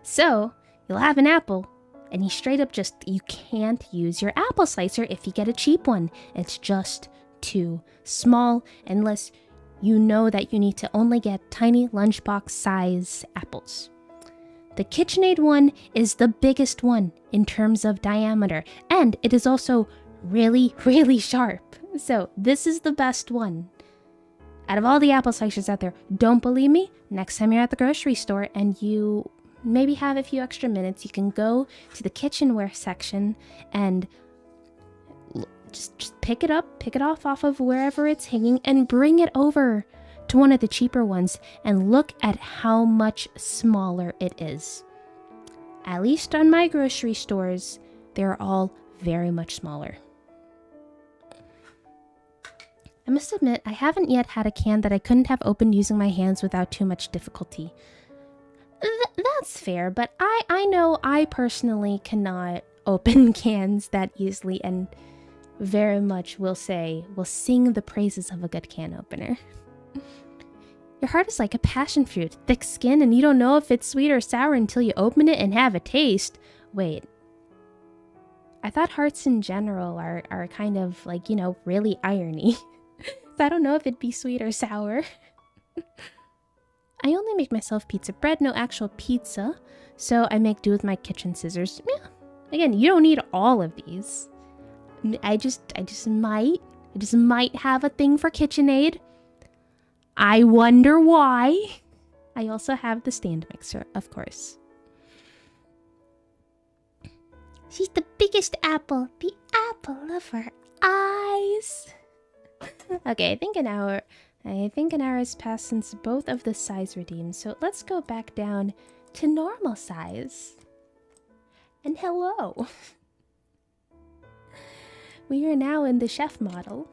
So, you'll have an apple, and you can't use your apple slicer if you get a cheap one. It's just too small, unless you know that you need to only get tiny lunchbox size apples. The KitchenAid one is the biggest one in terms of diameter, and it is also really, really sharp. So this is the best one. Out of all the apple slicers out there, don't believe me? Next time you're at the grocery store and you maybe have a few extra minutes, you can go to the kitchenware section and just pick it off of wherever it's hanging and bring it over to one of the cheaper ones and look at how much smaller it is. At least on my grocery stores, they're all very much smaller. I must admit, I haven't yet had a can that I couldn't have opened using my hands without too much difficulty. That's fair, but I know I personally cannot open cans that easily, and very much will sing the praises of a good can opener. Your heart is like a passion fruit, thick skin, and you don't know if it's sweet or sour until you open it and have a taste. Wait. I thought hearts in general are kind of like, you know, really irony. So I don't know if it'd be sweet or sour. I only make myself pizza bread, no actual pizza. So I make do with my kitchen scissors. Yeah. Again, you don't need all of these. I just might have a thing for KitchenAid. I wonder why. I also have the stand mixer, of course. She's the biggest apple. The apple of her eyes. Okay, I think an hour has passed since both of the size redeemed. So let's go back down to normal size. And hello. We are now in the chef model.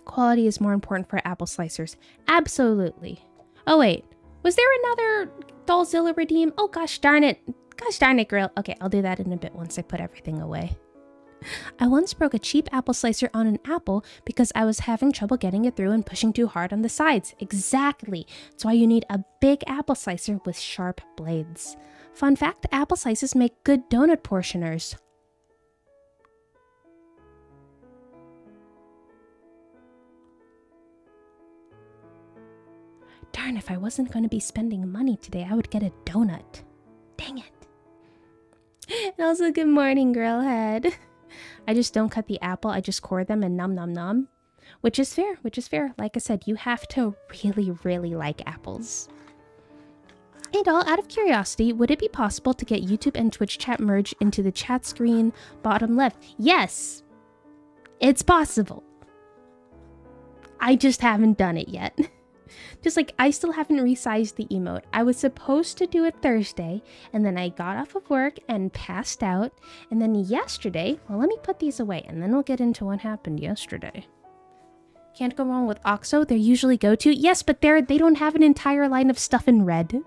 Quality is more important for apple slicers. Absolutely. Oh wait, was there another Dollzilla redeem? Oh gosh darn it. Gosh darn it, girl. Okay, I'll do that in a bit once I put everything away. I once broke a cheap apple slicer on an apple because I was having trouble getting it through and pushing too hard on the sides. Exactly. That's why you need a big apple slicer with sharp blades. Fun fact, apple slices make good donut portioners. Darn, if I wasn't going to be spending money today, I would get a donut. Dang it. And also, good morning, girl head. I just don't cut the apple, I just core them and nom nom nom. Which is fair, Like I said, you have to really, really like apples. And all out of curiosity, would it be possible to get YouTube and Twitch chat merged into the chat screen bottom left? Yes! It's possible. I just haven't done it yet. Just like, I still haven't resized the emote. I was supposed to do it Thursday, and then I got off of work and passed out. And then yesterday, well, let me put these away, and then we'll get into what happened yesterday. Can't go wrong with OXO. They're usually go-to. Yes, but they don't have an entire line of stuff in red.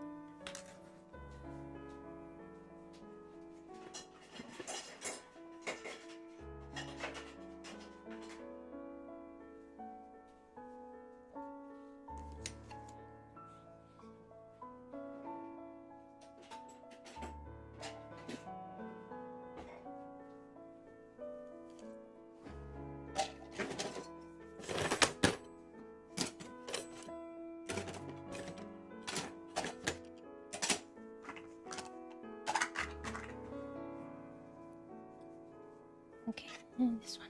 Okay, and this one.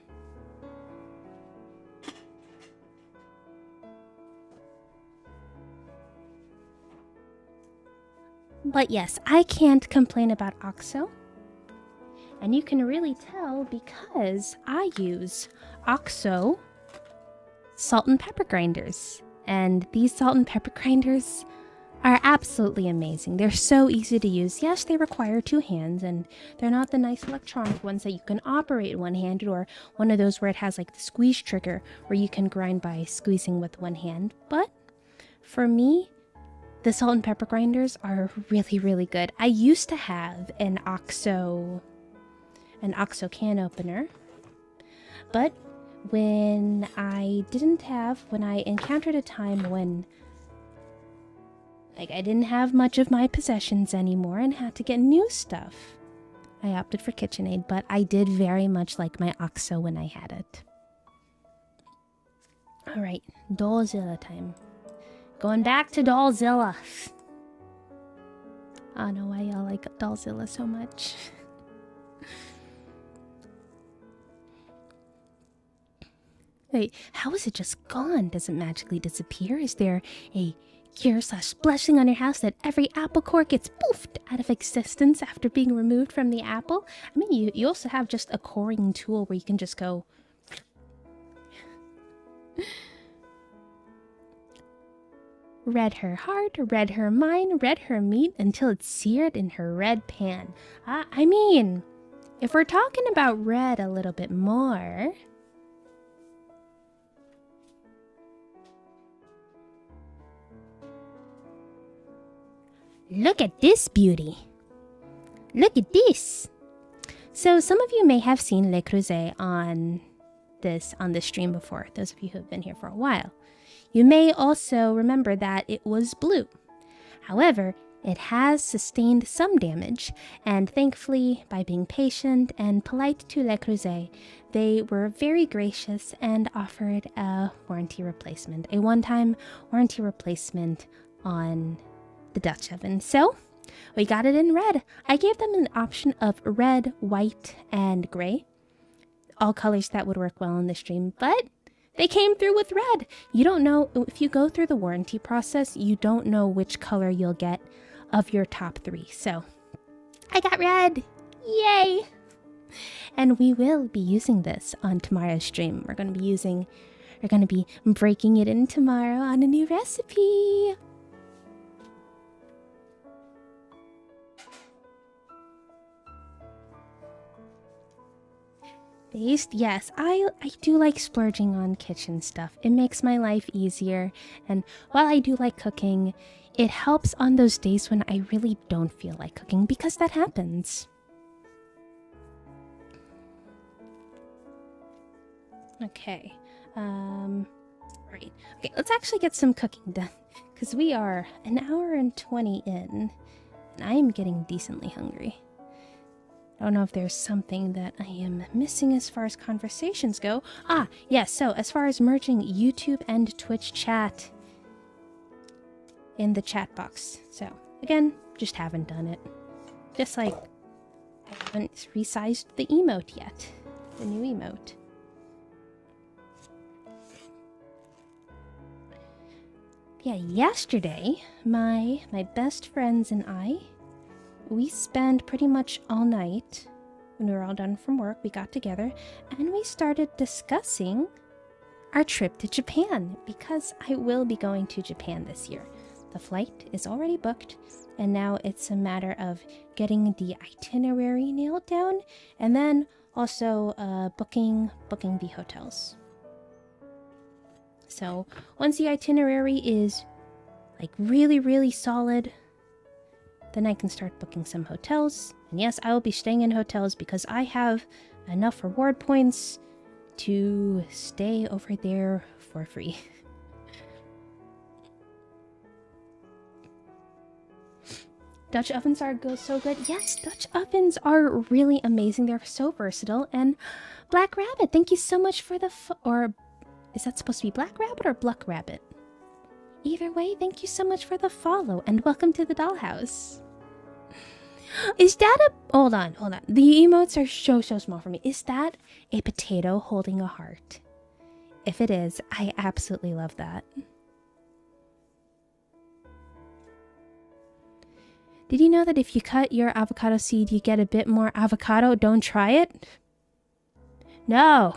But yes, I can't complain about OXO. And you can really tell because I use OXO salt and pepper grinders. And these salt and pepper grinders are absolutely amazing. They're so easy to use. Yes, they require two hands, and they're not the nice electronic ones that you can operate one-handed, or one of those where it has like the squeeze trigger where you can grind by squeezing with one hand. But for me, the salt and pepper grinders are really, really good. I used to have an OXO can opener, but when I encountered a time when I didn't have much of my possessions anymore and had to get new stuff, I opted for KitchenAid, but I did very much like my OXO when I had it. Alright, Dollzilla time. Going back to Dollzilla. I don't know why y'all like Dollzilla so much. Wait, how is it just gone? Does it magically disappear? Is there a cure/blessing on your house that every apple core gets poofed out of existence after being removed from the apple? I mean, you also have just a coring tool where you can just go... Red her heart, red her mind, red her meat until it's seared in her red pan. I mean, if we're talking about red a little bit more... Look at this beauty. Look at this. So some of you may have seen Le Creuset on this on the stream before, those of you who have been here for a while. You may also remember that it was blue. However, it has sustained some damage, and thankfully, by being patient and polite to Le Creuset, they were very gracious and offered a warranty replacement, a one-time warranty replacement on the Dutch oven. So, we got it in red. I gave them an option of red, white, and gray. All colors that would work well on the stream, but they came through with red. You don't know, if you go through the warranty process, you don't know which color you'll get of your top 3. So, I got red. Yay! And we will be using this on tomorrow's stream. We're going to be breaking it in tomorrow on a new recipe. Based, yes, I do like splurging on kitchen stuff. It makes my life easier, and while I do like cooking, it helps on those days when I really don't feel like cooking, because that happens. Okay, right. Okay, let's actually get some cooking done, because we are an hour and 20 in, and I am getting decently hungry. I don't know if there's something that I am missing as far as conversations go. Ah, yes, so as far as merging YouTube and Twitch chat in the chat box. So, again, just haven't done it. Just like, I haven't resized the emote yet. The new emote. Yeah, yesterday, my best friends and I, we spent pretty much all night, when we were all done from work, we got together, and we started discussing our trip to Japan, because I will be going to Japan this year. The flight is already booked, and now it's a matter of getting the itinerary nailed down, and then also booking the hotels. So, once the itinerary is like really solid, then I can start booking some hotels. And yes, I will be staying in hotels because I have enough reward points to stay over there for free. Dutch ovens are so good. Yes, Dutch ovens are really amazing. They're so versatile. And Black Rabbit, thank you so much for the or is that supposed to be Black Rabbit or Bluck Rabbit? Either way, thank you so much for the follow, and welcome to the dollhouse. Is that a... Hold on. The emotes are so small for me. Is that a potato holding a heart? If it is, I absolutely love that. Did you know that if you cut your avocado seed, you get a bit more avocado? Don't try it? No.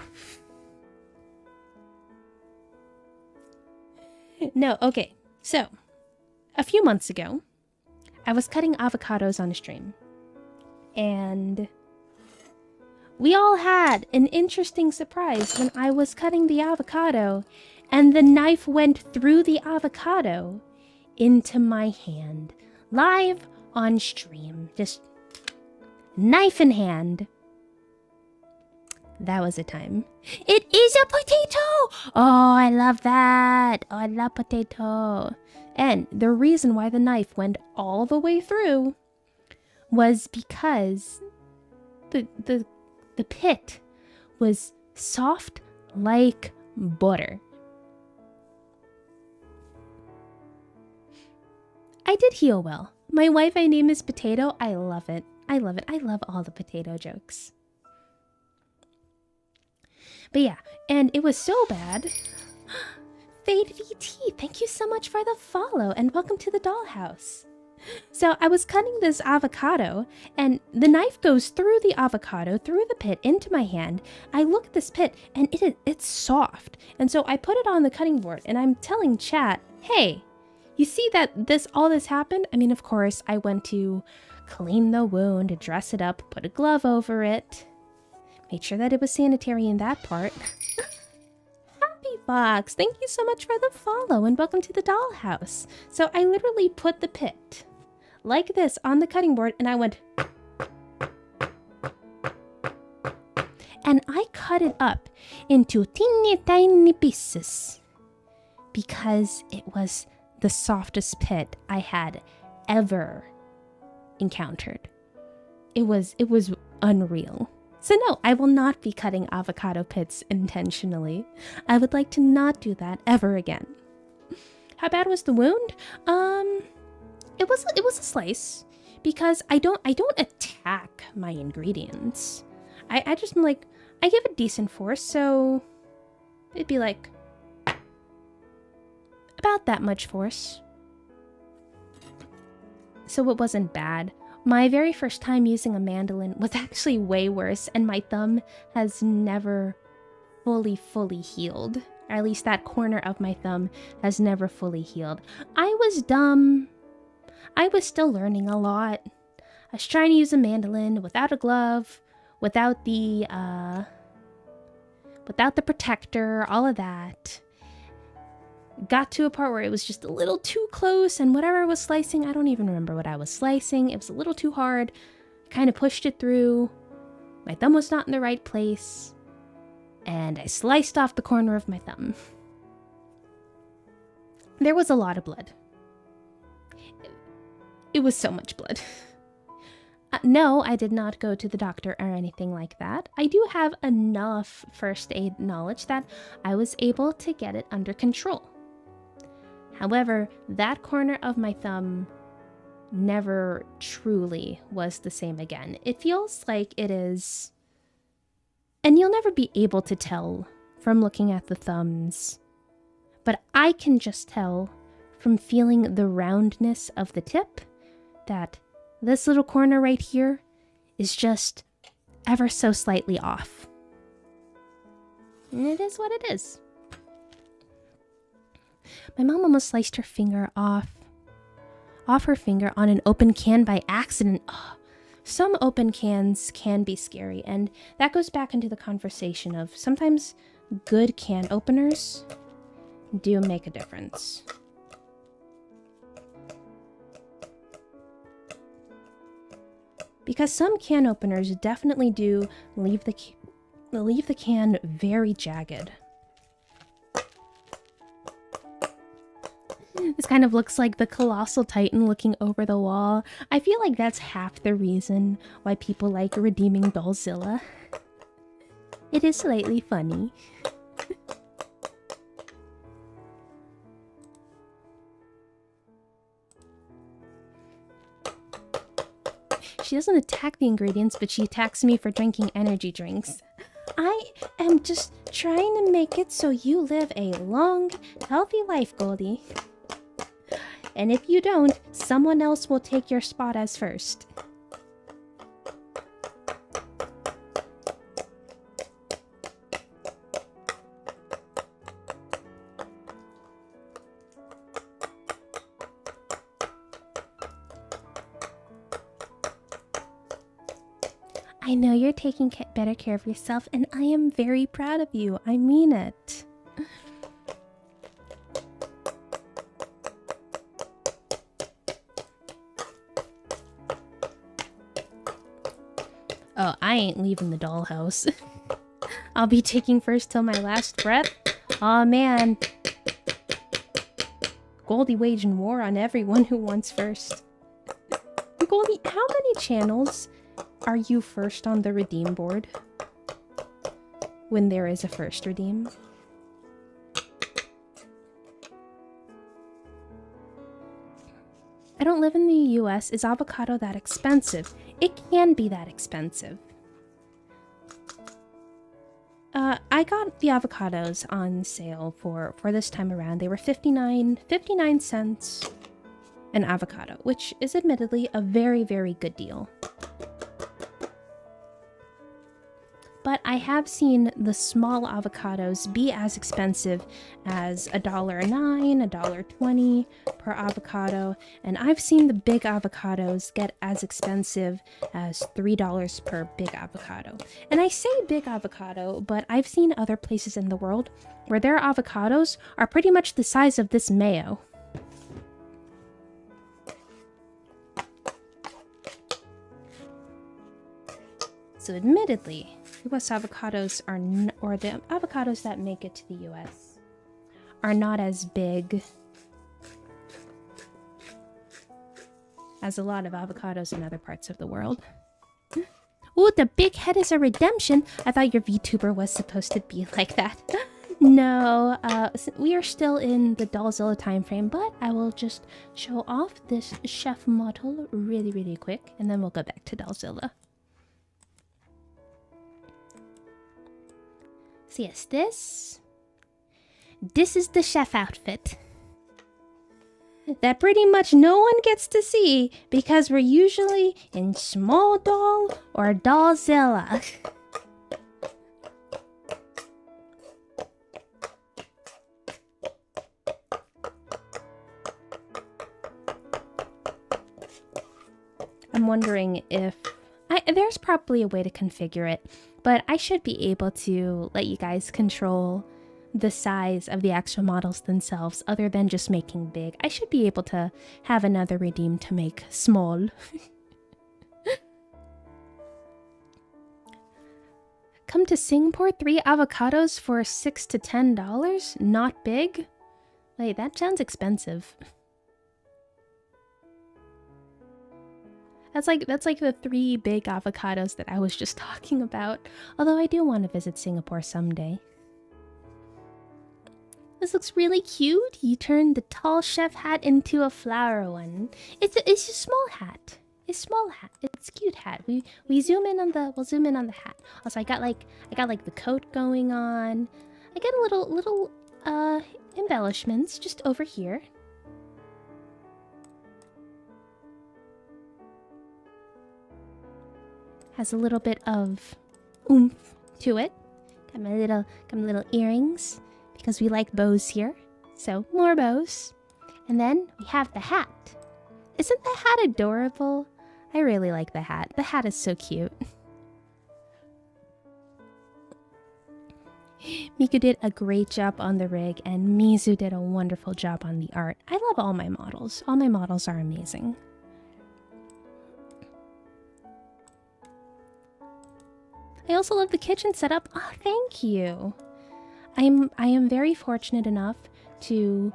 No, okay. So, a few months ago, I was cutting avocados on a stream. And we all had an interesting surprise when I was cutting the avocado, and the knife went through the avocado into my hand. Live on stream. Just knife in hand. That was a time. It is a potato! Oh, I love that. Oh, I love potato. And the reason why the knife went all the way through was because the pit was soft like butter. I did heal well. My wife I name is Potato. I love it. I love it. I love all the potato jokes. But yeah, and it was so bad. Fade VT, thank you so much for the follow, and welcome to the dollhouse. So I was cutting this avocado, and the knife goes through the avocado, through the pit, into my hand. I look at this pit, and it's soft. And so I put it on the cutting board, and I'm telling chat, hey, you see that all this happened? I mean, of course, I went to clean the wound, dress it up, put a glove over it. Made sure that it was sanitary in that part. Happy Fox, thank you so much for the follow, and welcome to the dollhouse. So I literally put the pit like this on the cutting board, and I went... And I cut it up into teeny tiny pieces because it was the softest pit I had ever encountered. It was unreal. So no, I will not be cutting avocado pits intentionally. I would like to not do that ever again. How bad was the wound? It was a slice because I don't attack my ingredients. I just like, I give it decent force, so it'd be like about that much force. So it wasn't bad. My very first time using a mandolin was actually way worse, and my thumb has never fully healed. Or at least that corner of my thumb has never fully healed. I was dumb. I was still learning a lot. I was trying to use a mandolin without a glove, without the protector, all of that. Got to a part where it was just a little too close, and whatever I was slicing, I don't even remember what I was slicing. It was a little too hard. Kind of pushed it through. My thumb was not in the right place, and I sliced off the corner of my thumb. There was a lot of blood. It was so much blood. No, I did not go to the doctor or anything like that. I do have enough first aid knowledge that I was able to get it under control. However, that corner of my thumb never truly was the same again. It feels like it is, and you'll never be able to tell from looking at the thumbs, but I can just tell from feeling the roundness of the tip that this little corner right here is just ever so slightly off. And it is what it is. My mom almost sliced her finger off her finger on an open can by accident. Oh, some open cans can be scary, and that goes back into the conversation of sometimes good can openers do make a difference. Because some can openers definitely do leave the can very jagged. This kind of looks like the colossal titan looking over the wall. I feel like that's half the reason why people like redeeming Dollzilla. It is slightly funny. She doesn't attack the ingredients, but she attacks me for drinking energy drinks. I am just trying to make it so you live a long, healthy life, Goldie. And if you don't, someone else will take your spot as first. I know you're taking better care of yourself, and I am very proud of you. I mean it. Oh, I ain't leaving the dollhouse. I'll be taking first till my last breath. Aw, man. Goldie waging war on everyone who wants first. Goldie, how many channels are you first on the redeem board? When there is a first redeem? I don't live in the US. Is avocado that expensive? It can be that expensive. I got the avocados on sale for this time around. They were 59 cents an avocado, which is admittedly a very, very good deal. But I have seen the small avocados be as expensive as $1.09, $1.20 per avocado, and I've seen the big avocados get as expensive as $3 per big avocado. And I say big avocado, but I've seen other places in the world where their avocados are pretty much the size of this mayo. So admittedly, US avocados are, or the avocados that make it to the US are not as big as a lot of avocados in other parts of the world. Ooh, the big head is a redemption. I thought your VTuber was supposed to be like that. No, we are still in the Dollzilla time frame, but I will just show off this chef model really quick, and then we'll go back to Dollzilla. So yes, this is the chef outfit that pretty much no one gets to see because we're usually in Small Doll or Dollzilla. I'm wondering if... there's probably a way to configure it, but I should be able to let you guys control the size of the actual models themselves other than just making big. I should be able to have another redeem to make small. Come to Singapore, 3 avocados for $6 to $10? Not big? Wait, that sounds expensive. That's like the 3 big avocados that I was just talking about. Although I do want to visit Singapore someday. This looks really cute. You turned the tall chef hat into a flower one. It's a small hat. It's a small hat. It's a cute hat. We'll zoom in on the hat. Also, I got like the coat going on. I got a little embellishments just over here. Has a little bit of oomph to it. Got my little earrings because we like bows here. So more bows. And then we have the hat. Isn't the hat adorable? I really like the hat. The hat is so cute. Miku did a great job on the rig and Mizu did a wonderful job on the art. I love all my models. All my models are amazing. I also love the kitchen setup. Oh, thank you. I am very fortunate enough to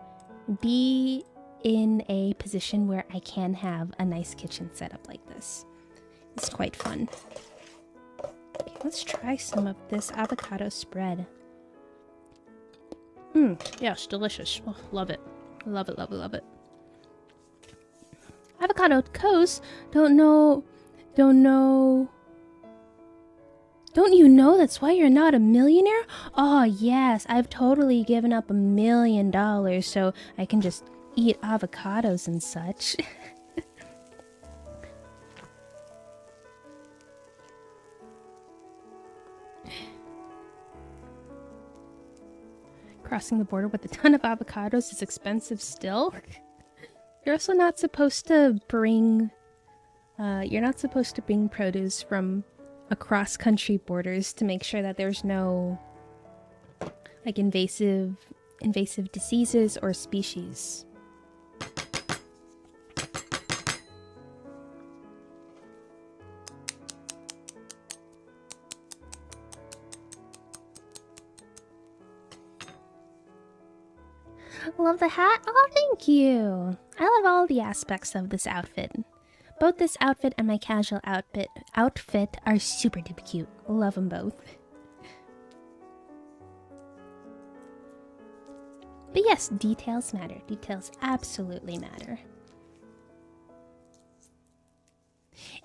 be in a position where I can have a nice kitchen setup like this. It's quite fun. Okay, let's try some of this avocado spread. Yes, delicious. Oh, love it. Love it, love it, love it. Avocado toast? Don't you know that's why you're not a millionaire? Oh yes, I've totally given up $1 million so I can just eat avocados and such. Crossing the border with a ton of avocados is expensive still. You're also not supposed to bring produce from across country borders to make sure that there's no like invasive diseases or species. Love the hat? Oh, thank you. I love all the aspects of this outfit. Both this outfit and my casual outfit are super duper cute. Love them both. But yes, details matter. Details absolutely matter.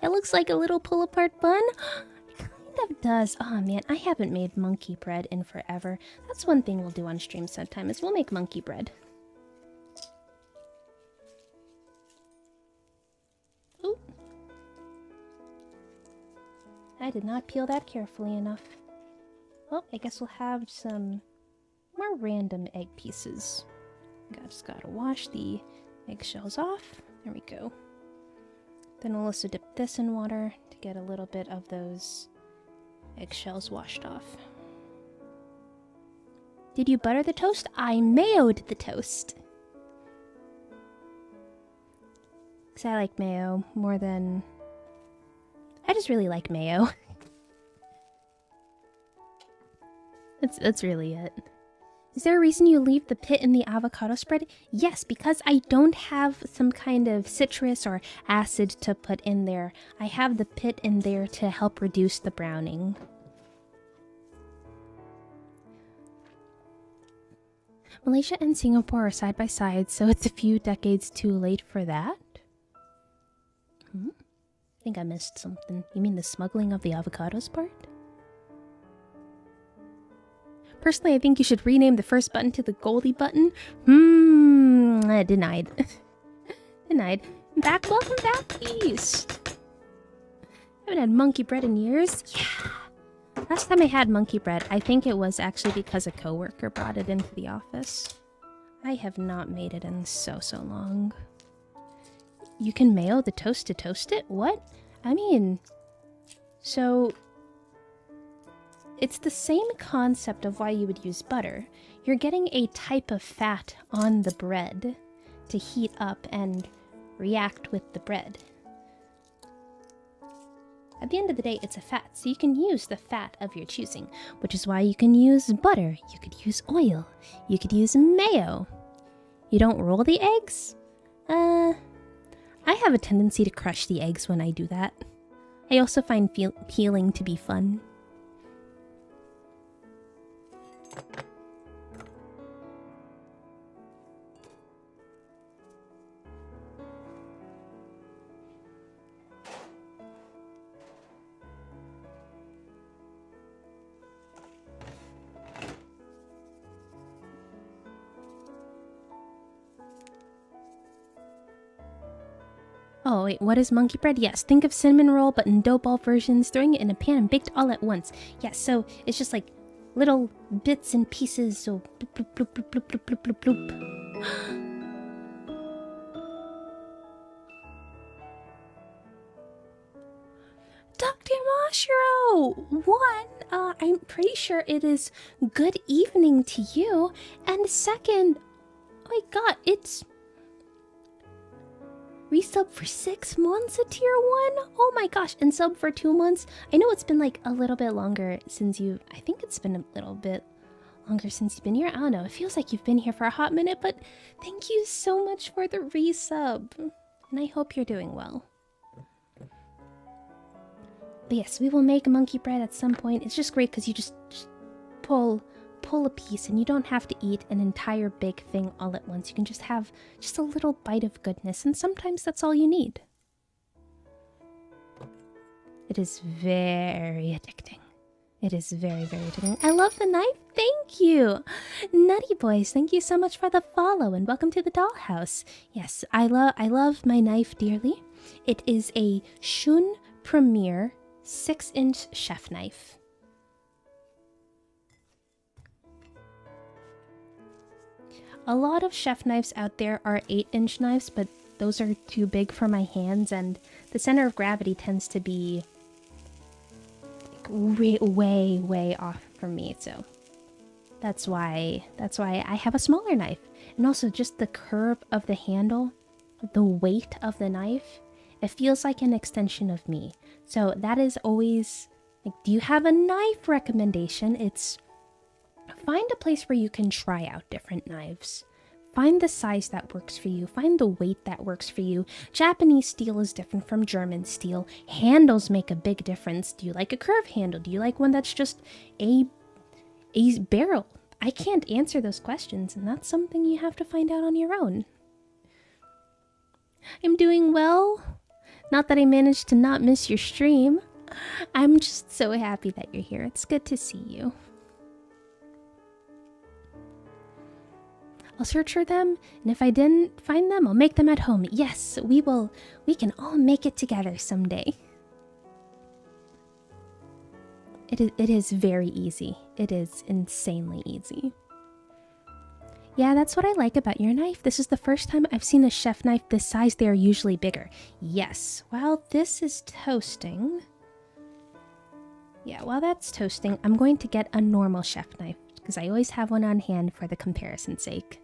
It looks like a little pull-apart bun. It kind of does. Oh man, I haven't made monkey bread in forever. That's one thing we'll do on stream sometime, is we'll make monkey bread. Ooh. I did not peel that carefully enough. Well, I guess we'll have some more random egg pieces. Just gotta wash the eggshells off. There we go. Then we'll also dip this in water to get a little bit of those eggshells washed off. Did you butter the toast? I mayoed the toast. Because I like mayo more than... I just really like mayo. That's really it. Is there a reason you leave the pit in the avocado spread? Yes, because I don't have some kind of citrus or acid to put in there. I have the pit in there to help reduce the browning. Malaysia and Singapore are side by side, so it's a few decades too late for that. I think I missed something. You mean the smuggling of the avocados part? Personally, I think you should rename the first button to the Goldie button. Denied. Denied. Welcome back, East. Haven't had monkey bread in years. Yeah. Last time I had monkey bread, I think it was actually because a coworker brought it into the office. I have not made it in so long. You can mayo the toast to toast it? What? I mean, so it's the same concept of why you would use butter. You're getting a type of fat on the bread to heat up and react with the bread. At the end of the day, it's a fat, so you can use the fat of your choosing, which is why you can use butter, you could use oil, you could use mayo. You don't roll the eggs? I have a tendency to crush the eggs when I do that. I also find peeling to be fun. Oh wait, what is monkey bread? Yes, think of cinnamon roll but in dough ball versions, throwing it in a pan and baked all at once. Yes, so it's just like little bits and pieces, so bloop bloop bloop bloop bloop bloop bloop bloop bloop. Dr. Mashiro! One, I'm pretty sure it is good evening to you, and second, oh my god, it's resub for 6 months at tier 1? Oh my gosh, and sub for 2 months? I know it's been like a little bit longer since I think it's been a little bit longer since you've been here. I don't know, it feels like you've been here for a hot minute, but thank you so much for the resub. And I hope you're doing well. But yes, we will make monkey bread at some point. It's just great because you just pull a piece and you don't have to eat an entire big thing all at once. You can just have just a little bite of goodness, and sometimes that's all you need. It is very addicting. It is very addicting. I love the knife. Thank you. Nutty Boys, thank you so much for the follow and welcome to the dollhouse. Yes, I love my knife dearly. It is a Shun Premier 6-inch chef knife. A lot of chef knives out there are 8-inch knives, but those are too big for my hands, and the center of gravity tends to be like way off from me, so that's why I have a smaller knife. And also just the curve of the handle, the weight of the knife, it feels like an extension of me. So that is always like, do you have a knife recommendation? It's find a place where you can try out different knives. Find the size that works for you. Find the weight that works for you. Japanese steel is different from German steel. Handles make a big difference. Do you like a curved handle? Do you like one that's just a barrel? I can't answer those questions, and that's something you have to find out on your own. I'm doing well. Not that I managed to not miss your stream. I'm just so happy that you're here. It's good to see you. I'll search for them, and if I didn't find them, I'll make them at home. Yes, we can all make it together someday. It is very easy. It is insanely easy. Yeah, that's what I like about your knife. This is the first time I've seen a chef knife this size. They are usually bigger. Yes, while this is toasting... Yeah, while that's toasting, I'm going to get a normal chef knife, because I always have one on hand for the comparison's sake.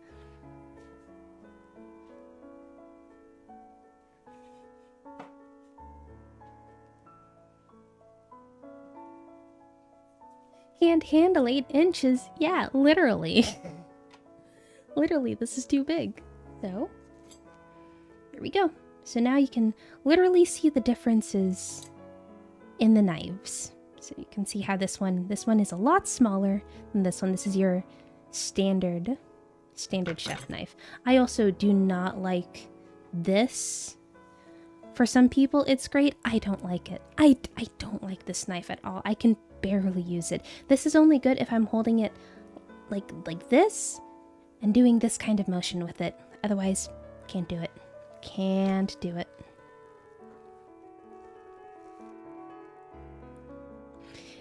can't handle 8 inches. Yeah, literally. Literally, this is too big. So, here we go. So now you can literally see the differences in the knives. So you can see how this one is a lot smaller than this one. This is your standard chef knife. I also do not like this. For some people, it's great. I don't like it. I don't like this knife at all. I can barely use it. This is only good if I'm holding it like this and doing this kind of motion with it. Otherwise, can't do it. Can't do it.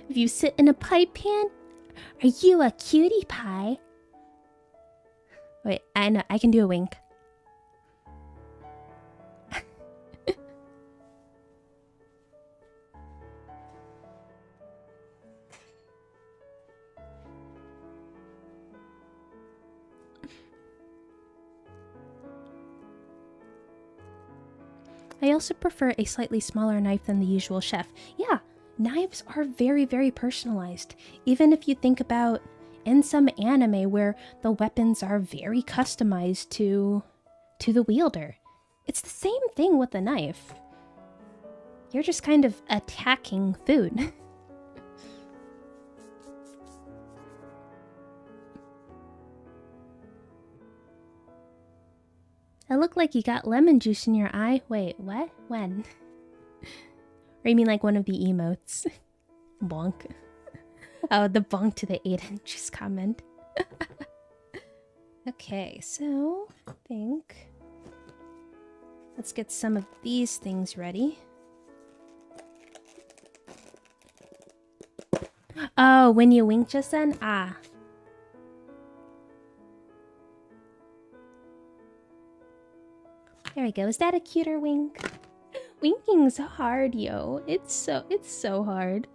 If you sit in a pipe pan, are you a cutie pie? Wait, I know, I can do a wink. I also prefer a slightly smaller knife than the usual chef. Yeah, knives are very, very personalized. Even if you think about in some anime where the weapons are very customized to the wielder. It's the same thing with a knife. You're just kind of attacking food. It looked like you got lemon juice in your eye. Wait, what? When? Or you mean like one of the emotes? Bonk. Oh, the bonk to the 8 inches comment. Okay, so I think let's get some of these things ready. Oh, when you wink just then? Ah. There we go. Is that a cuter wink? Winking's hard, yo. It's so hard.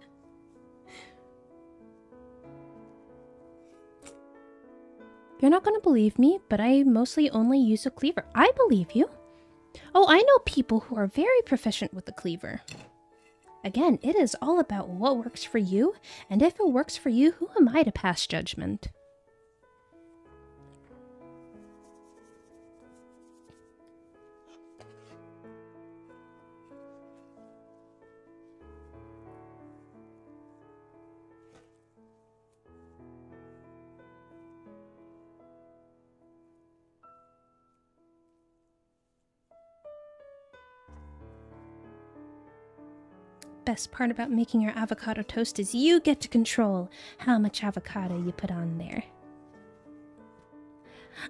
You're not gonna believe me, but I mostly only use a cleaver. I believe you. Oh, I know people who are very proficient with the cleaver. Again, it is all about what works for you, and if it works for you, who am I to pass judgment? Best part about making your avocado toast is you get to control how much avocado you put on there.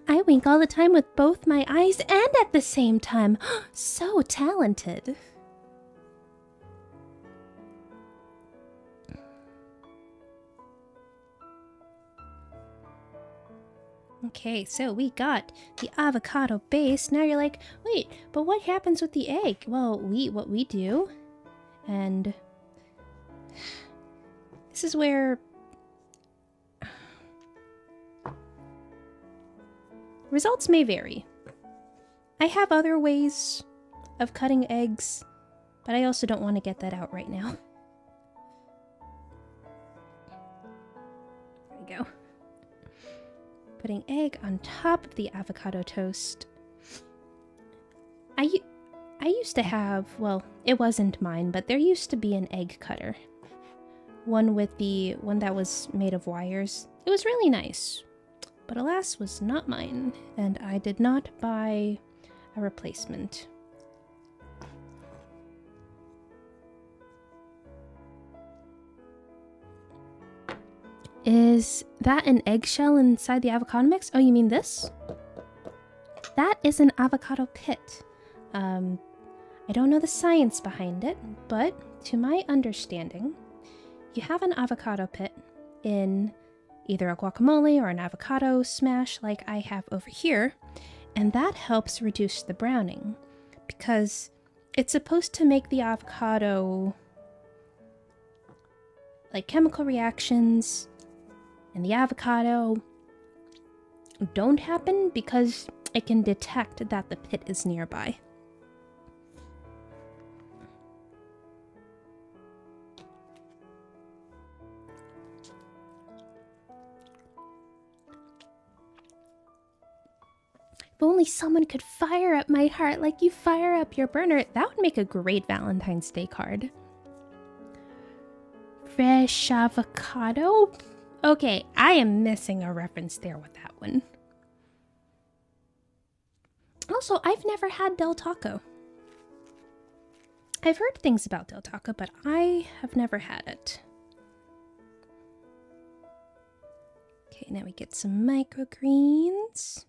I wink all the time with both my eyes and at the same time. So talented. Okay, so we got the avocado base. Now you're like, wait, but what happens with the egg? Well, what we do, and this is where results may vary. I have other ways of cutting eggs, but I also don't want to get that out right now. There we go. Putting egg on top of the avocado toast. I used to have, well, it wasn't mine, but there used to be an egg cutter. One that was made of wires. It was really nice, but alas was not mine, and I did not buy a replacement. Is that an eggshell inside the avocado mix? Oh, you mean this? That is an avocado pit. I don't know the science behind it, but to my understanding, you have an avocado pit in either a guacamole or an avocado smash like I have over here, and that helps reduce the browning because it's supposed to make the avocado, like, chemical reactions and the avocado don't happen because it can detect that the pit is nearby. only someone could fire up my heart like you fire up your burner. That would make a great Valentine's Day card. Fresh avocado? Okay, I am missing a reference there with that one. Also, I've never had Del Taco. I've heard things about Del Taco, but I have never had it. Okay, now we get some microgreens.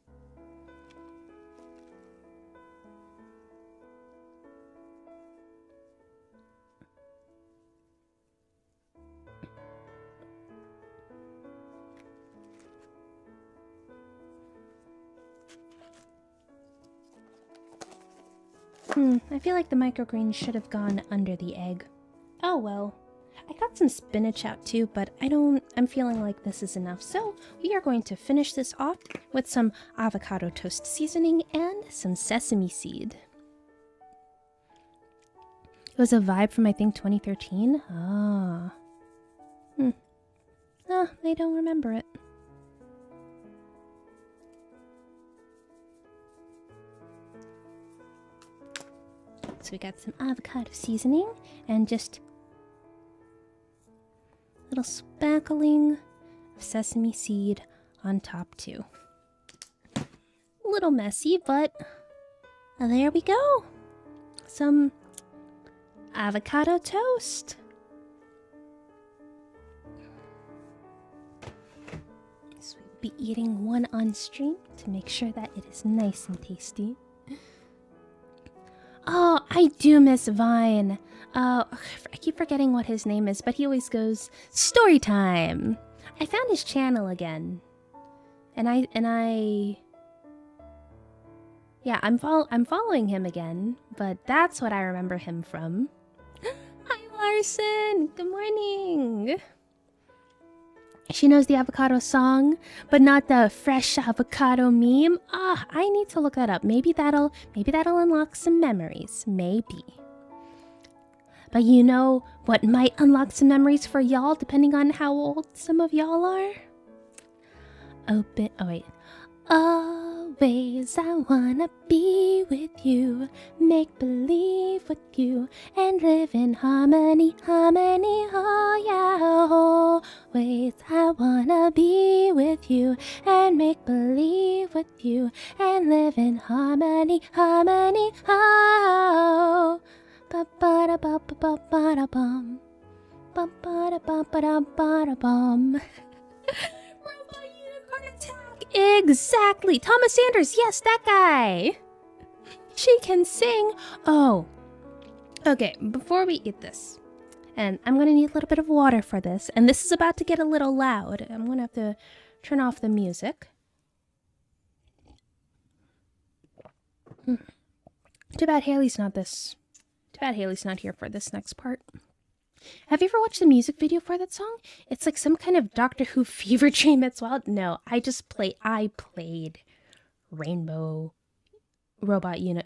I feel like the microgreens should have gone under the egg. Oh well. I got some spinach out too, but I'm feeling like this is enough. So we are going to finish this off with some avocado toast seasoning and some sesame seed. It was a vibe from, I think, 2013. Ah. I don't remember it. So we got some avocado seasoning and just a little spackling of sesame seed on top too. A little messy, but there we go. Some avocado toast. So we'll be eating one on stream to make sure that it is nice and tasty. Oh, I do miss Vine. I keep forgetting what his name is, but he always goes, story time. I found his channel again. Yeah, I'm following him again, but that's what I remember him from. Hi, Larson. Good morning. She knows the avocado song, but not the fresh avocado meme. I need to look that up. Maybe that'll unlock some memories. Maybe. But you know what might unlock some memories for y'all, depending on how old some of y'all are? Always I wanna be with you, make believe with you, and live in harmony, harmony, oh yeah. Always I wanna be with you, and make believe with you, and live in harmony, harmony, oh. Ba-ba-da-ba-ba-ba-ba-da-bum. Ba-ba-da-ba-ba-da-ba-da-bum. Robot unicorn attack! Exactly! Thomas Sanders, yes, that guy! She can sing! Oh. Okay, before we eat this, and I'm gonna need a little bit of water for this, and this is about to get a little loud. I'm gonna have to turn off the music. Too bad Haley's not here for this next part. Have you ever watched the music video for that song? It's like some kind of Doctor Who fever dream that's wild. No, I played Rainbow Robot Unit.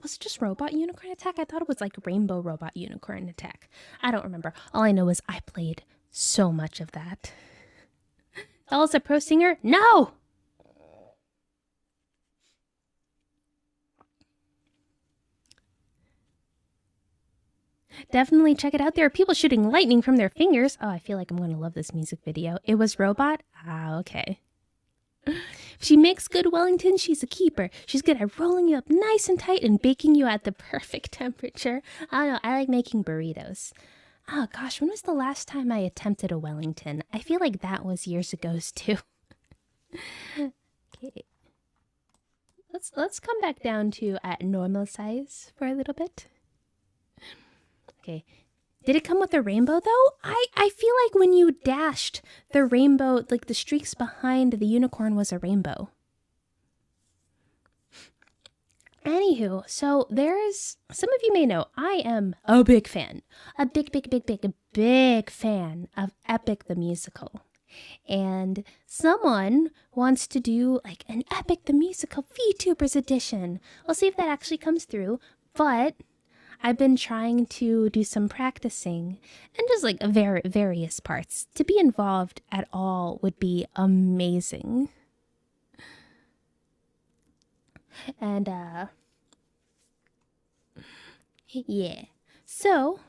Was it just Robot Unicorn Attack? I thought it was like Rainbow Robot Unicorn Attack. I don't remember. All I know is I played so much of that. Ella's a pro singer? No! Definitely check it out. There are people shooting lightning from their fingers. Oh, I feel like I'm going to love this music video. It was Robot? Ah, okay. If she makes good Wellington, she's a keeper. She's good at rolling you up nice and tight and baking you at the perfect temperature. I don't know. I like making burritos. Oh, gosh. When was the last time I attempted a Wellington? I feel like that was years ago, too. Okay. Let's come back down to at normal size for a little bit. Okay. Did it come with a rainbow, though? I feel like when you dashed, the rainbow, like the streaks behind the unicorn was a rainbow. Anywho, so there's, some of you may know, I am a big fan. A big fan of Epic the Musical. And someone wants to do like an Epic the Musical VTubers edition. We'll see if that actually comes through, but I've been trying to do some practicing and just like various parts. To be involved at all would be amazing. And yeah. So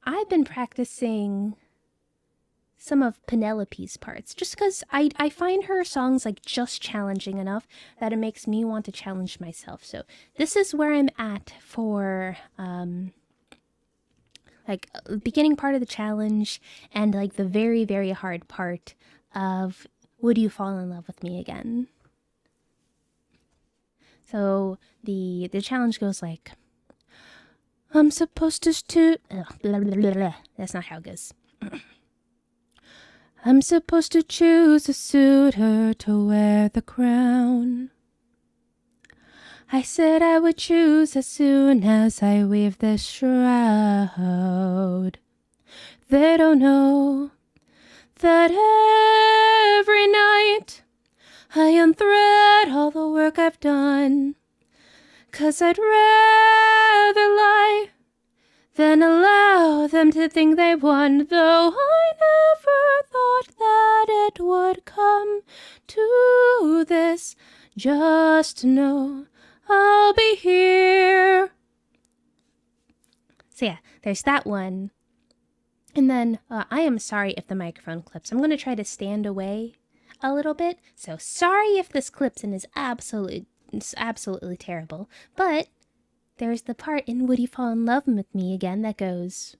I've been practicing some of Penelope's parts just because I find her songs like just challenging enough that it makes me want to challenge myself. So this is where I'm at for like beginning part of the challenge and like the very, very hard part of Would You Fall in Love with Me Again? So the challenge goes like, I'm supposed to blah, blah, blah, blah. That's not how it goes. I'm supposed to choose a suitor to wear the crown. I said I would choose as soon as I weave this shroud. They don't know that every night I unthread all the work I've done. 'Cause I'd rather lie than allow them to think they won. Though I never thought that it would come to this. Just know I'll be here. So yeah, there's that one. And then I am sorry if the microphone clips. I'm going to try to stand away a little bit. So sorry if this clips and is absolutely terrible. But there's the part in Would You Fall in Love with Me Again that goes,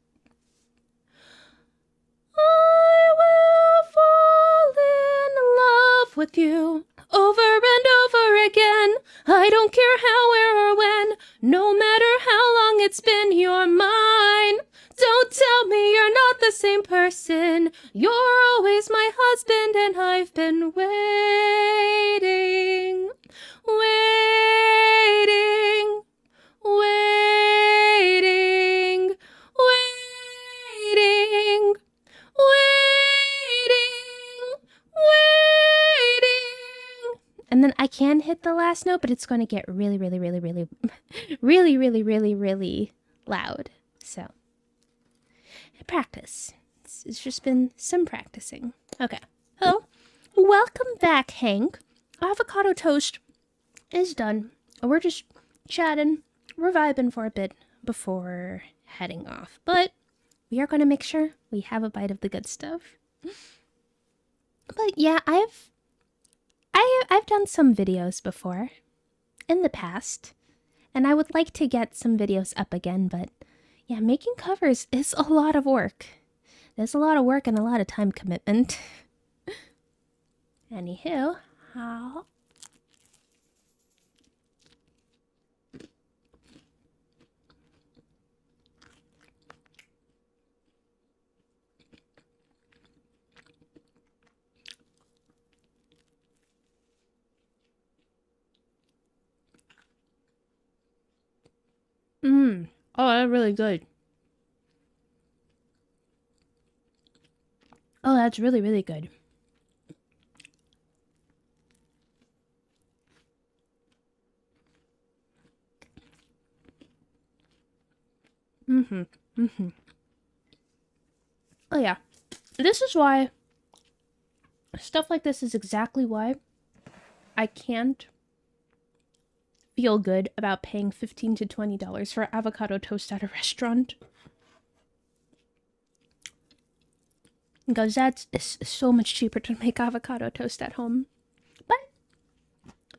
I will fall in love with you over and over again. I don't care how, where, or when. No matter how long it's been, you're mine. Don't tell me you're not the same person. You're always my husband and I've been waiting, waiting, waiting, waiting, waiting. And then I can hit the last note, but it's going to get really, really, really, really, really, really, really, really loud. So practice. It's just been some practicing. Okay. Hello. Welcome back, Hank. Avocado toast is done. We're just chatting. We're vibing for a bit before heading off. But we are going to make sure we have a bite of the good stuff. But yeah, I've done some videos before in the past. And I would like to get some videos up again, but yeah, making covers is a lot of work. There's a lot of work and a lot of time commitment. Anywho, how? Oh, that's really good. Oh, that's really, really good. Oh, yeah. This is why stuff like this is exactly why I can't feel good about paying $15 to $20 for avocado toast at a restaurant. Because that's so much cheaper to make avocado toast at home. But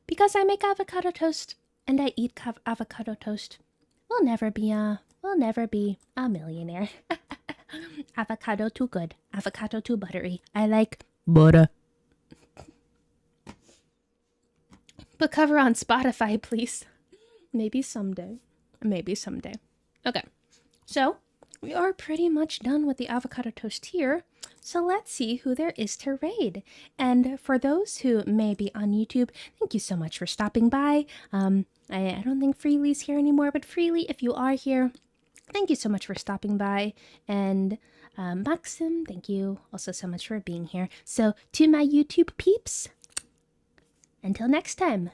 because I make avocado toast and I eat avocado toast, we'll never be a millionaire. Avocado too good. Avocado too buttery. I like butter. But cover on Spotify, please. Maybe someday. Maybe someday. Okay. So, we are pretty much done with the avocado toast here. So let's see who there is to raid. And for those who may be on YouTube, thank you so much for stopping by. I don't think Freely's here anymore, but Freely, if you are here, thank you so much for stopping by. And Maxim, thank you also so much for being here. So to my YouTube peeps, until next time.